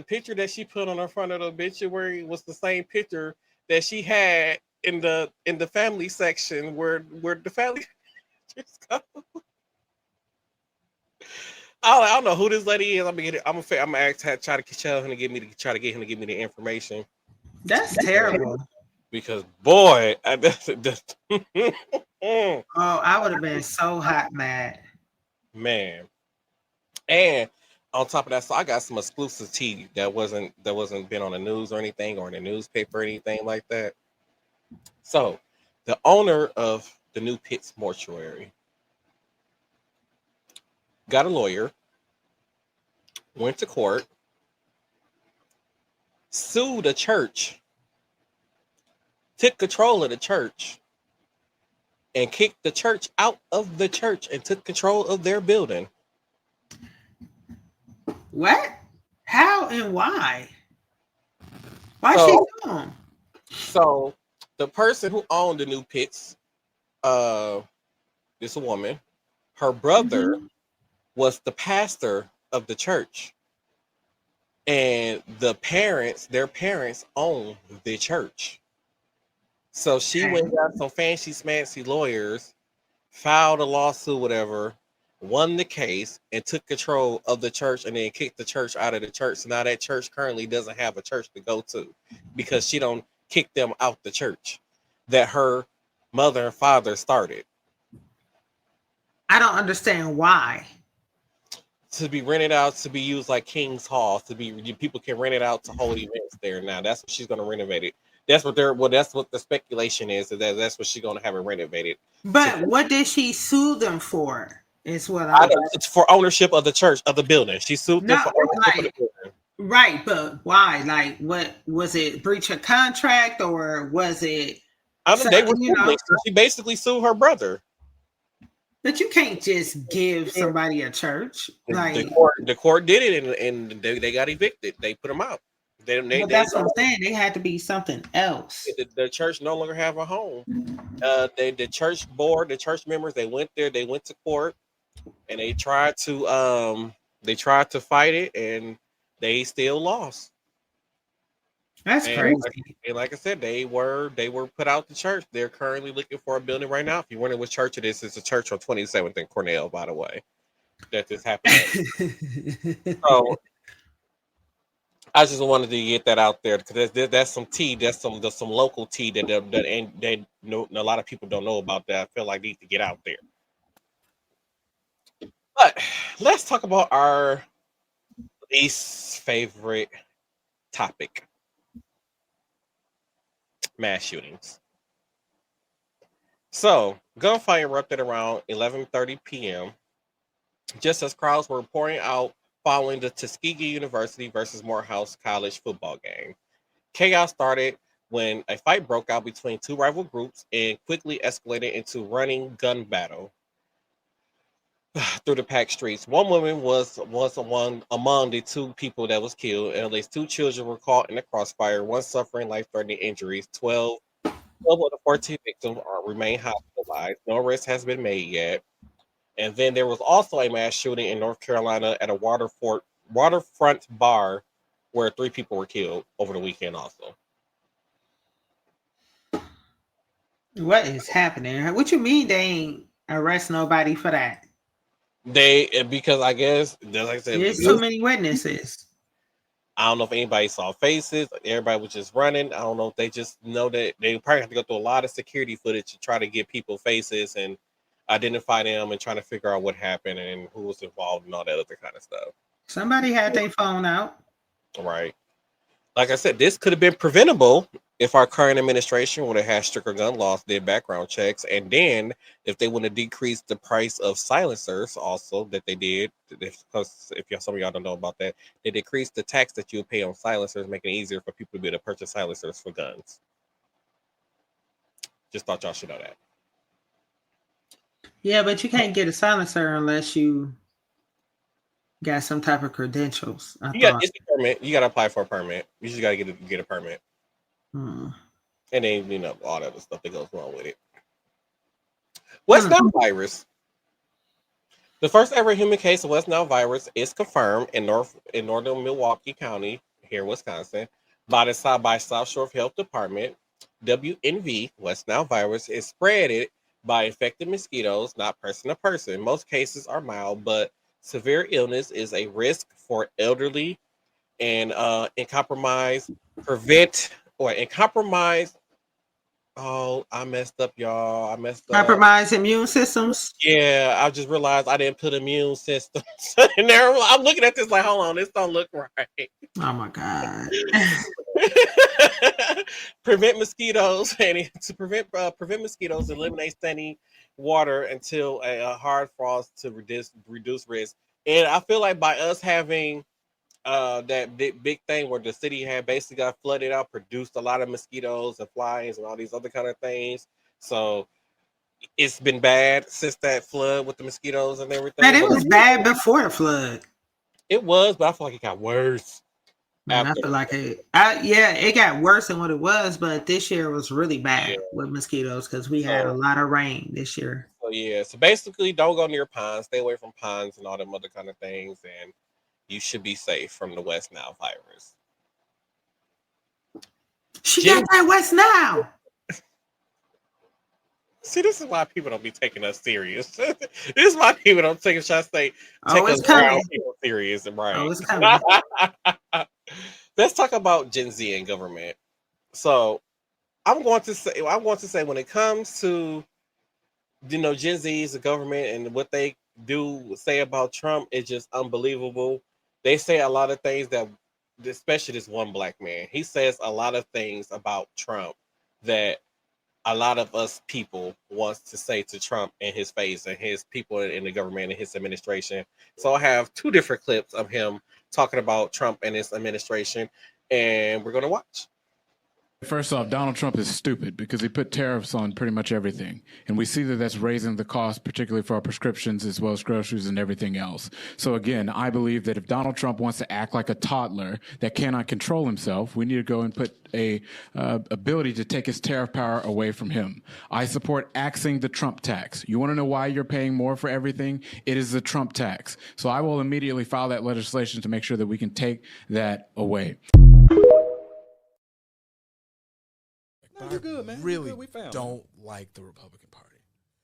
picture that she put on the front of the obituary was the same picture that she had in the family section where the family pictures go. I don't know who this lady is. I'm gonna try to tell him to get him the information. That's terrible. Because boy, Oh, I would have been so hot mad. Man. And on top of that, so I got some exclusive tea that wasn't been on the news or anything, or in the newspaper or anything like that. So the owner of the New Pitts Mortuary got a lawyer, went to court, sued a church, took control of the church, and kicked the church out of the church and took control of their building. What? How and why? Why she doing? So the person who owned the New Pitts, this a woman, her brother was the pastor of the church. And their parents own the church. So she went and got some fancy lawyers, filed a lawsuit, whatever, won the case, and took control of the church, and then kicked the church out of the church. So now that church currently doesn't have a church to go to because she don't kick them out the church that her mother and father started. I don't understand why. To be rented out to be used like King's Hall, people can rent it out to hold events there now. That's what she's going to renovate it. That's what the speculation is, that's what she's going to have it renovated. But what did she sue them for? Is what it's for ownership of the church, of the building. She sued them for ownership of the building. Right, but why? Like, what was it? Breach of contract, or was it? They were so she basically sued her brother. But you can't just give somebody a church. Like the court did it, and they got evicted. They put them out. That's what I'm saying. They had to be something else. The church no longer have a home. The church board, the church members, they went to court, and they tried to fight it, and they still lost. That's crazy. And like I said, they were put out the church. They're currently looking for a building right now. If you're wondering which church it is, it's a church on 27th and Cornell, by the way, that this happened. So I just wanted to get that out there because that's some tea. That's some local tea that a lot of people don't know about that I feel like need to get out there. But let's talk about our least favorite topic. Mass shootings. So, gunfire erupted around 11:30 p.m. just as crowds were pouring out following the Tuskegee University versus Morehouse College football game. Chaos started when a fight broke out between two rival groups and quickly escalated into running gun battle through the packed streets. One woman was one among the two people that was killed, and at least two children were caught in the crossfire, one suffering life-threatening injuries. 12 12 of the 14 victims remain hospitalized. No arrest has been made yet. And then there was also a mass shooting in North Carolina at a waterfront bar where 3 people were killed over the weekend also. What is happening? What you mean they ain't arrest nobody for that? Because I guess, like I said, There's too many witnesses. I don't know if anybody saw faces. Everybody was just running. I don't know if they just know that they probably have to go through a lot of security footage to try to get people faces and identify them and trying to figure out what happened and who was involved and all that other kind of stuff. Somebody had their phone out. Right. Like I said, this could have been preventable if our current administration would have had stricter gun laws, did background checks, and then if they would have decreased the price of silencers, also that they did, because if some of y'all don't know about that, they decreased the tax that you would pay on silencers, making it easier for people to be able to purchase silencers for guns. Just thought y'all should know that. Yeah, but you can't get a silencer unless you got some type of credentials. It's a permit. You got to apply for a permit. You just got to get a permit. And then, all that other stuff that goes along with it. West Nile virus. The first ever human case of West Nile virus is confirmed in northern Milwaukee County, here in Wisconsin, by South Shore Health Department. WNV, West Nile virus, is spread by infected mosquitoes, not person to person. Most cases are mild, but severe illness is a risk for elderly and compromise. Oh, I messed up, y'all. Compromised immune systems. Yeah, I just realized I didn't put immune systems in there. I'm looking at this like, hold on, this don't look right. Oh my God. Prevent mosquitoes and to prevent mosquitoes, eliminate standing water until a hard frost to reduce risk. And I feel like by us having that big thing where the city had basically got flooded out, produced a lot of mosquitoes and flies and all these other kind of things. So it's been bad since that flood with the mosquitoes and everything. Man, it was bad before the flood. It was, but I feel like it got worse. Man, I feel like it got worse than what it was, but this year was really bad with mosquitoes because we had a lot of rain this year. So basically don't go near ponds, stay away from ponds and all them other kind of things, and you should be safe from the West Nile virus. She got that West Nile. See, this is why people don't be taking us serious. This is why people don't take us serious, right? Oh, it's coming. Let's talk about Gen Z and government. So I'm going to say when it comes to Gen Z's, the government, and what they do say about Trump, it's just unbelievable. They say a lot of things that, especially this one black man, he says a lot of things about Trump that a lot of us people wants to say to Trump in his face and his people in the government and his administration. So I have 2 different clips of him talking about Trump and his administration, and we're going to watch. First off, Donald Trump is stupid because he put tariffs on pretty much everything. And we see that that's raising the cost, particularly for our prescriptions as well as groceries and everything else. So again, I believe that if Donald Trump wants to act like a toddler that cannot control himself, we need to go and put a ability to take his tariff power away from him. I support axing the Trump tax. You want to know why you're paying more for everything? It is the Trump tax. So I will immediately file that legislation to make sure that we can take that away. No, you're good, man. Really we found don't like the Republican Party.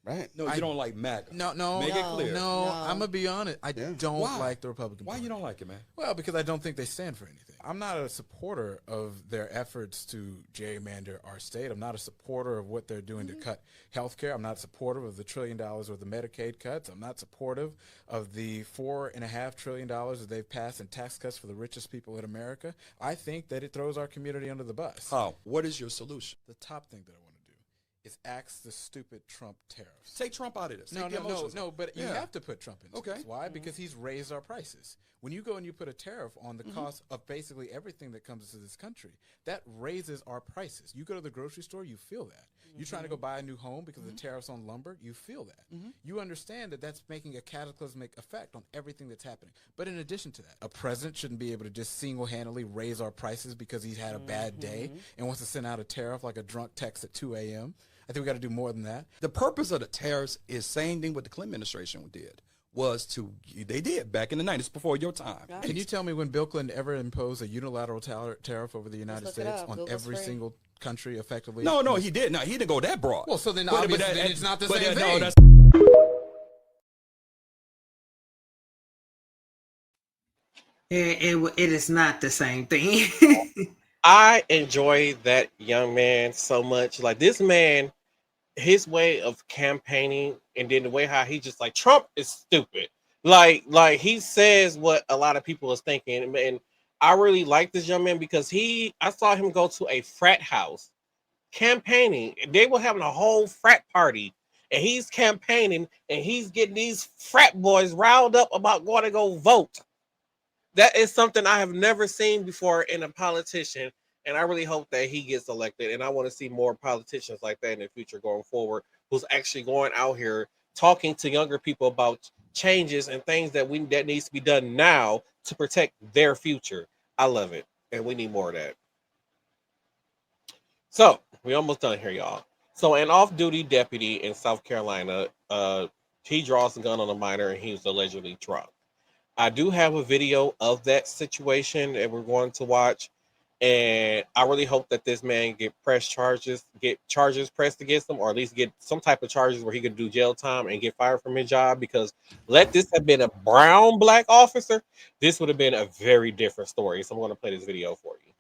Right? No, you don't like MAGA. No, Make it clear. No, I'm gonna be honest. I don't like the Republican Party. Why you don't like it, man? Well, because I don't think they stand for anything. I'm not a supporter of their efforts to gerrymander our state. I'm not a supporter of what they're doing to cut health care. I'm not supportive of the $1 trillion worth of Medicaid cuts. I'm not supportive of the $4.5 trillion that they've passed in tax cuts for the richest people in America. I think that it throws our community under the bus. How? What is your solution? The top thing that I want to do is axe the stupid Trump tariffs. Take Trump out of this. No, but you have to put Trump in this. Okay. Why? Because he's raised our prices. When you go and you put a tariff on the cost of basically everything that comes into this country, that raises our prices. You go to the grocery store, you feel that. You're trying to go buy a new home because of the tariffs on lumber, you feel that. You understand that that's making a cataclysmic effect on everything that's happening. But in addition to that, a president shouldn't be able to just single-handedly raise our prices because he's had a bad day and wants to send out a tariff like a drunk text at 2 a.m. I think we got to do more than that. The purpose of the tariffs is same thing what the Clinton administration did. They did back in the 90s before your time. Can you tell me when Bill Clinton ever imposed a unilateral tariff over the United States on every single country effectively? No, he did. No, he didn't go that broad. Well, so then obviously it's not the same thing. It is not the same thing. I enjoy that young man so much. Like this man, his way of campaigning, and then the way how he just like Trump is stupid. Like he says what a lot of people is thinking, and I really like this young man because I saw him go to a frat house campaigning. They were having a whole frat party, and he's campaigning, and he's getting these frat boys riled up about going to go vote. That is something I have never seen before in a politician, and I really hope that he gets elected. And I want to see more politicians like that in the future going forward, who's actually going out here talking to younger people about changes and things that needs to be done now to protect their future. I love it, and we need more of that. So we almost done here, y'all. So an off-duty deputy in South Carolina, he draws a gun on a minor, and he was allegedly drunk. I do have a video of that situation that we're going to watch, and I really hope that this man get charges pressed against him, or at least get some type of charges where he could do jail time and get fired from his job. Because let this have been a brown black officer, this would have been a very different story. So I'm going to play this video for you.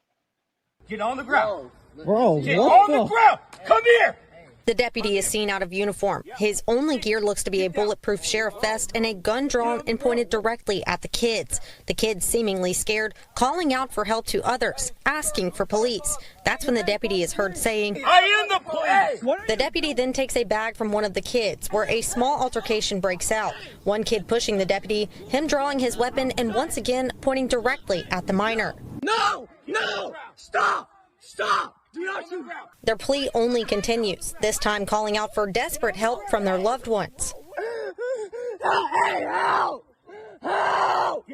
Get on the ground. Bro, Get on the ground. Come here. The deputy is seen out of uniform. His only gear looks to be a bulletproof sheriff vest and a gun drawn and pointed directly at the kids. The kids, seemingly scared, calling out for help to others, asking for police. That's when the deputy is heard saying, I am the police. The deputy then takes a bag from one of the kids, where a small altercation breaks out. One kid pushing the deputy, him drawing his weapon and once again pointing directly at the minor. No, stop. Do not shoot. Their plea only continues, this time calling out for desperate help from their loved ones. Hey, help! Help!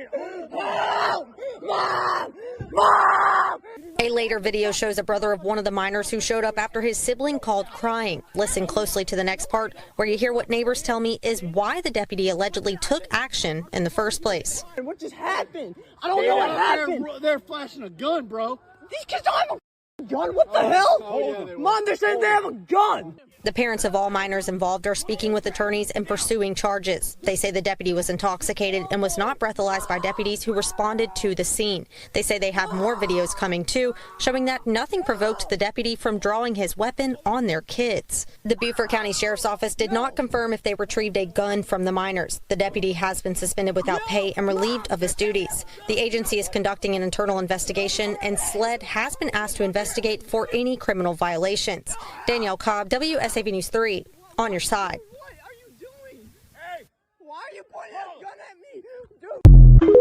Mom! A later video shows a brother of one of the minors who showed up after his sibling called crying. Listen closely to the next part, where you hear what neighbors tell me is why the deputy allegedly took action in the first place. What just happened? I don't know what happened. They're flashing a gun, bro. These kids don't have a gun. What the hell? Mom, they're saying they have a gun. The parents of all minors involved are speaking with attorneys and pursuing charges. They say the deputy was intoxicated and was not breathalyzed by deputies who responded to the scene. They say they have more videos coming too, showing that nothing provoked the deputy from drawing his weapon on their kids. The Beaufort County Sheriff's Office did not confirm if they retrieved a gun from the minors. The deputy has been suspended without pay and relieved of his duties. The agency is conducting an internal investigation, and SLED has been asked to investigate for any criminal violations. Danielle Cobb, WSAV News 3, on your side. What are you doing? Hey, why are you pointing that gun at me? Dude.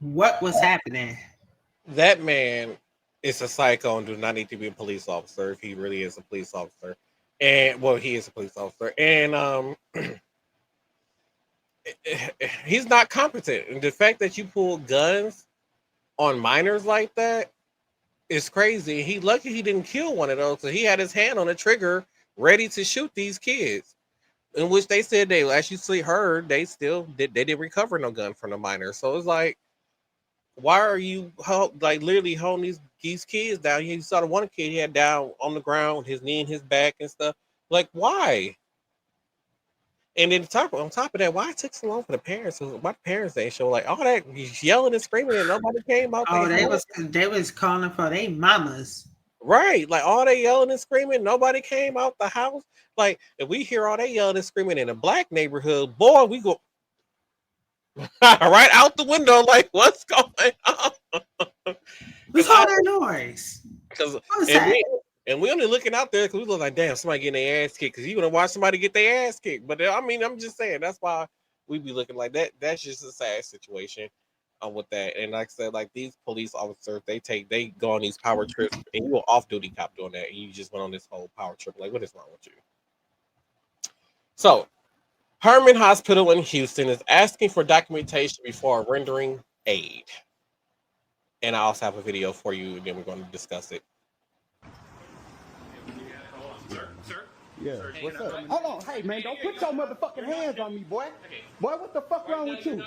What was happening? That man is a psycho and does not need to be a police officer if he really is a police officer. And well, he is a police officer, and he's not competent. And the fact that you pull guns on minors like that is crazy. He lucky he didn't kill one of those. So he had his hand on the trigger, ready to shoot these kids. In which they said they actually heard they didn't recover no gun from the minor. So it's like, why are you like literally holding these kids down? You saw the one kid he had down on the ground, his knee and his back and stuff. Like, why? And then on top of that, why it took so long for the parents? Why the parents ain't show like all that yelling and screaming and nobody came out? Oh, they was calling for their mamas. Right, like all they yelling and screaming, nobody came out the house. Like if we hear all they yelling and screaming in a black neighborhood, boy, we go. right out the window, like, what's going on? What's all that noise? Because we only looking out there because we look like, damn, somebody getting their ass kicked. Because you want to watch somebody get their ass kicked. But I mean, I'm just saying that's why we be looking like that. That's just a sad situation with that. And like I said, like these police officers, they go on these power trips, and you an off-duty cop doing that, and you just went on this whole power trip. Like, what is wrong with you? So, Herman Hospital in Houston is asking for documentation before rendering aid. And I also have a video for you, and then we're going to discuss it. Sir? Yeah, what's up? Hold on, hey man, don't put your motherfucking hands on me, boy. Boy, what the fuck wrong with you?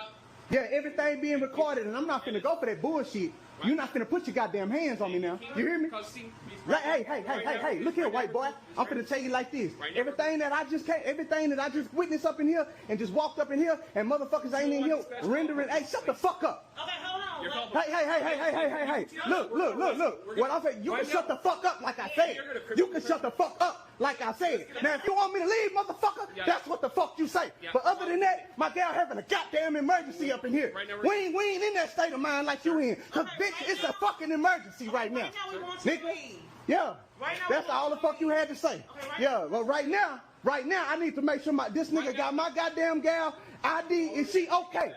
Yeah, everything being recorded, and I'm not finna go for that bullshit. You're not finna put your goddamn hands on me now. You hear me? Hey, look here, white boy. I'm finna tell you like this. Everything that I just witnessed up in here and just walked up in here and motherfuckers ain't in here rendering, hey, shut the fuck up. Okay, hold on. Hey. Look. What I'm saying, you can shut the fuck up like I said. You can shut the fuck up like I said. Now, if you want me to leave, motherfucker, that's what the fuck you say. But other than that, my gal having a goddamn emergency up in here. We ain't in that state of mind like you in. Cause bitch, it's a fucking emergency right now. Nigga. Yeah. That's all the fuck you had to say. Yeah, well right now, I need to make sure this nigga got my goddamn gal ID. Is she okay?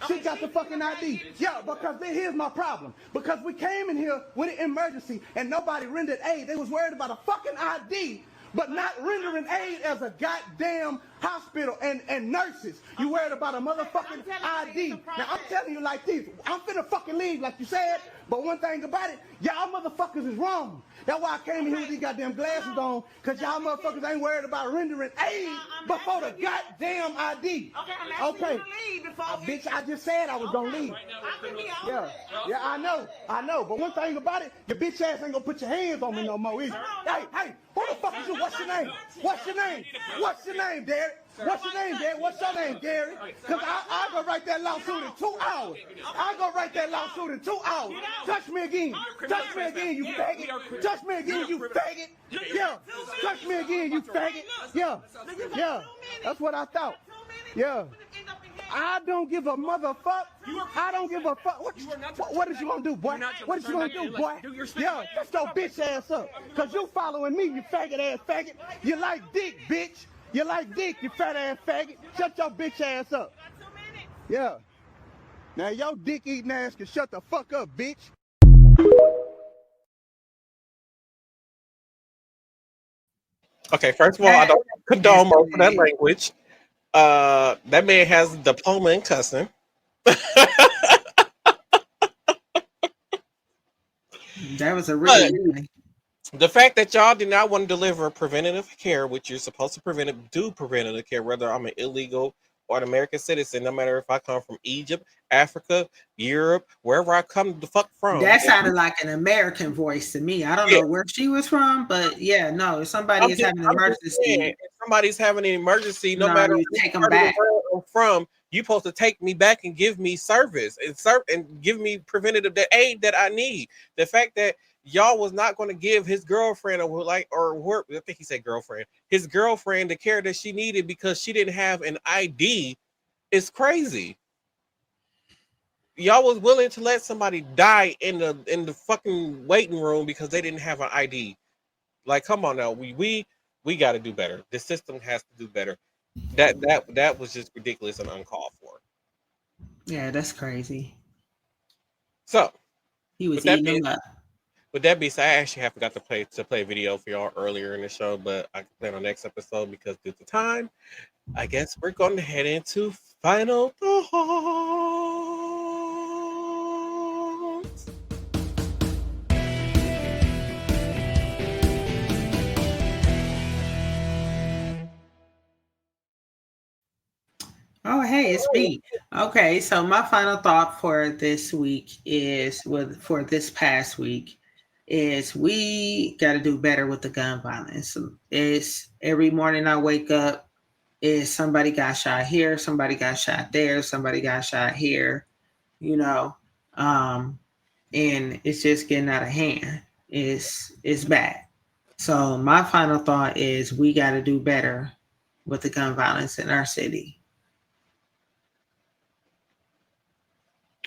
She got the fucking ID. Yeah, because here's my problem. Because we came in here with an emergency and nobody rendered aid. They was worried about a fucking ID, but not rendering aid as a goddamn hospital and nurses. You worried about a motherfucking ID. Now, I'm telling you like this. I'm finna fucking leave like you said, but one thing about it, y'all motherfuckers is wrong. That's why I came in here with these goddamn glasses on, because y'all motherfuckers ain't worried about rendering aid before the goddamn ID. Okay. Bitch, I just said I was gonna leave. Yeah, I know. But one thing about it, your bitch ass ain't gonna put your hands on me no more either. Hey, who the fuck is you? What's your name? What's your name, Derek? What's your name, Derek? What's your name, Gary? Because I'll go write that lawsuit in 2 hours. I'll go write that lawsuit in 2 hours. Touch me again. Touch me again, you faggot. Touch me again, you faggot. Yeah. Touch me again, you faggot. Yeah. That's what I thought. Yeah. I don't give a motherfuck. I don't give a fuck. What is you gonna do, boy? What is you gonna do, boy? Yeah, shut your bitch ass up. Because you following me, you faggot ass faggot. You like dick, bitch. You like dick, you fat ass faggot. Shut your bitch ass up. Yeah. Now your dick eating ass can shut the fuck up, bitch. Okay, first of all, I don't condone most of that language. That man has a diploma in cussing. That was a really the fact that y'all did not want to deliver preventative care, which you're supposed to do preventative care, whether I'm an illegal or an American citizen, no matter if I come from Egypt, Africa, Europe, wherever I come the fuck from. That sounded like an American voice to me. I don't know where she was from, but yeah, no, if somebody is having an emergency. If somebody's having an emergency, no matter you take them back. Where I'm from, you're supposed to take me back and give me service and give me preventative aid that I need. The fact that y'all was not going to give his girlfriend I think he said girlfriend, his girlfriend the care that she needed because she didn't have an ID is crazy. Y'all was willing to let somebody die in the fucking waiting room because they didn't have an ID. Like, come on now, we got to do better. The system has to do better. That was just ridiculous and uncalled for. Yeah, that's crazy. So he was eating them up. With that being said, I actually forgot to play a video for y'all earlier in the show, but I can play on the next episode because due to time, I guess we're going to head into final thoughts. Oh, hey, it's me. Okay, so my final thought for this week for this past week is we got to do better with the gun violence. It's every morning I wake up, is somebody got shot here, somebody got shot there, somebody got shot here, and it's just getting out of hand. It's bad. So my final thought is we got to do better with the gun violence in our city.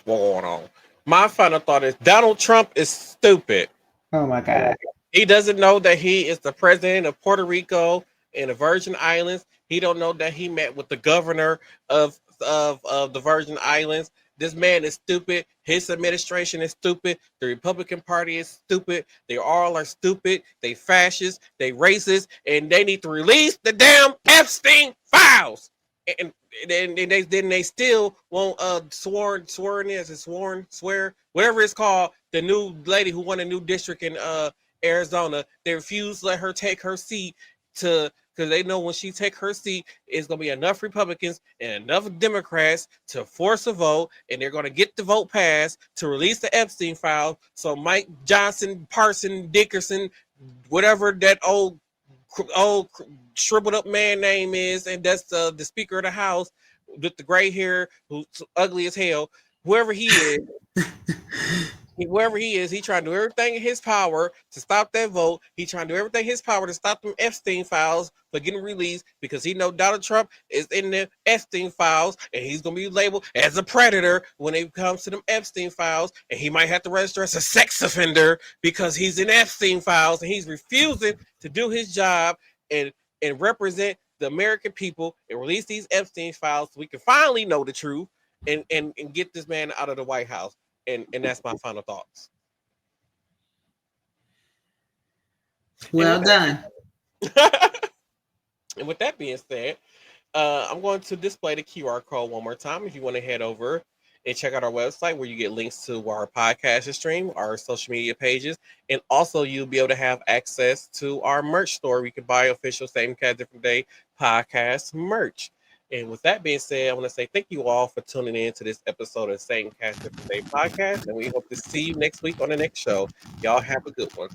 going on. My final thought is Donald Trump is stupid. Oh my God. He doesn't know that he is the president of Puerto Rico and the Virgin Islands. He don't know that he met with the governor of the Virgin Islands. This man is stupid. His administration is stupid. The Republican Party is stupid. They all are stupid. They fascist. They racist, and they need to release the damn Epstein files. And they still won't swear whatever it's called, the new lady who won a new district in Arizona. They refuse to let her take her seat because they know when she take her seat, it's gonna be enough Republicans and enough Democrats to force a vote, and they're gonna get the vote passed to release the Epstein file. So Mike Johnson, Parson, Dickerson, whatever that old shriveled up man name is, and that's the Speaker of the House with the gray hair, who's ugly as hell. Whoever he is, he trying to do everything in his power to stop that vote. He trying to do everything in his power to stop them Epstein files for getting released, because he know Donald Trump is in the Epstein files, and he's gonna be labeled as a predator when it comes to them Epstein files, and he might have to register as a sex offender because he's in Epstein files, and he's refusing to do his job and represent the American people and release these Epstein files so we can finally know the truth and get this man out of the White House. And that's my final thoughts. Well done. And with that being said, I'm going to display the QR code one more time. If you want to head over and check out our website where you get links to our podcast stream, our social media pages, and also you'll be able to have access to our merch store. We can buy official Same Cat Different Day podcast merch. And with that being said, I want to say thank you all for tuning in to this episode of Same Cat Different Day podcast, and we hope to see you next week on the next show. Y'all have a good one.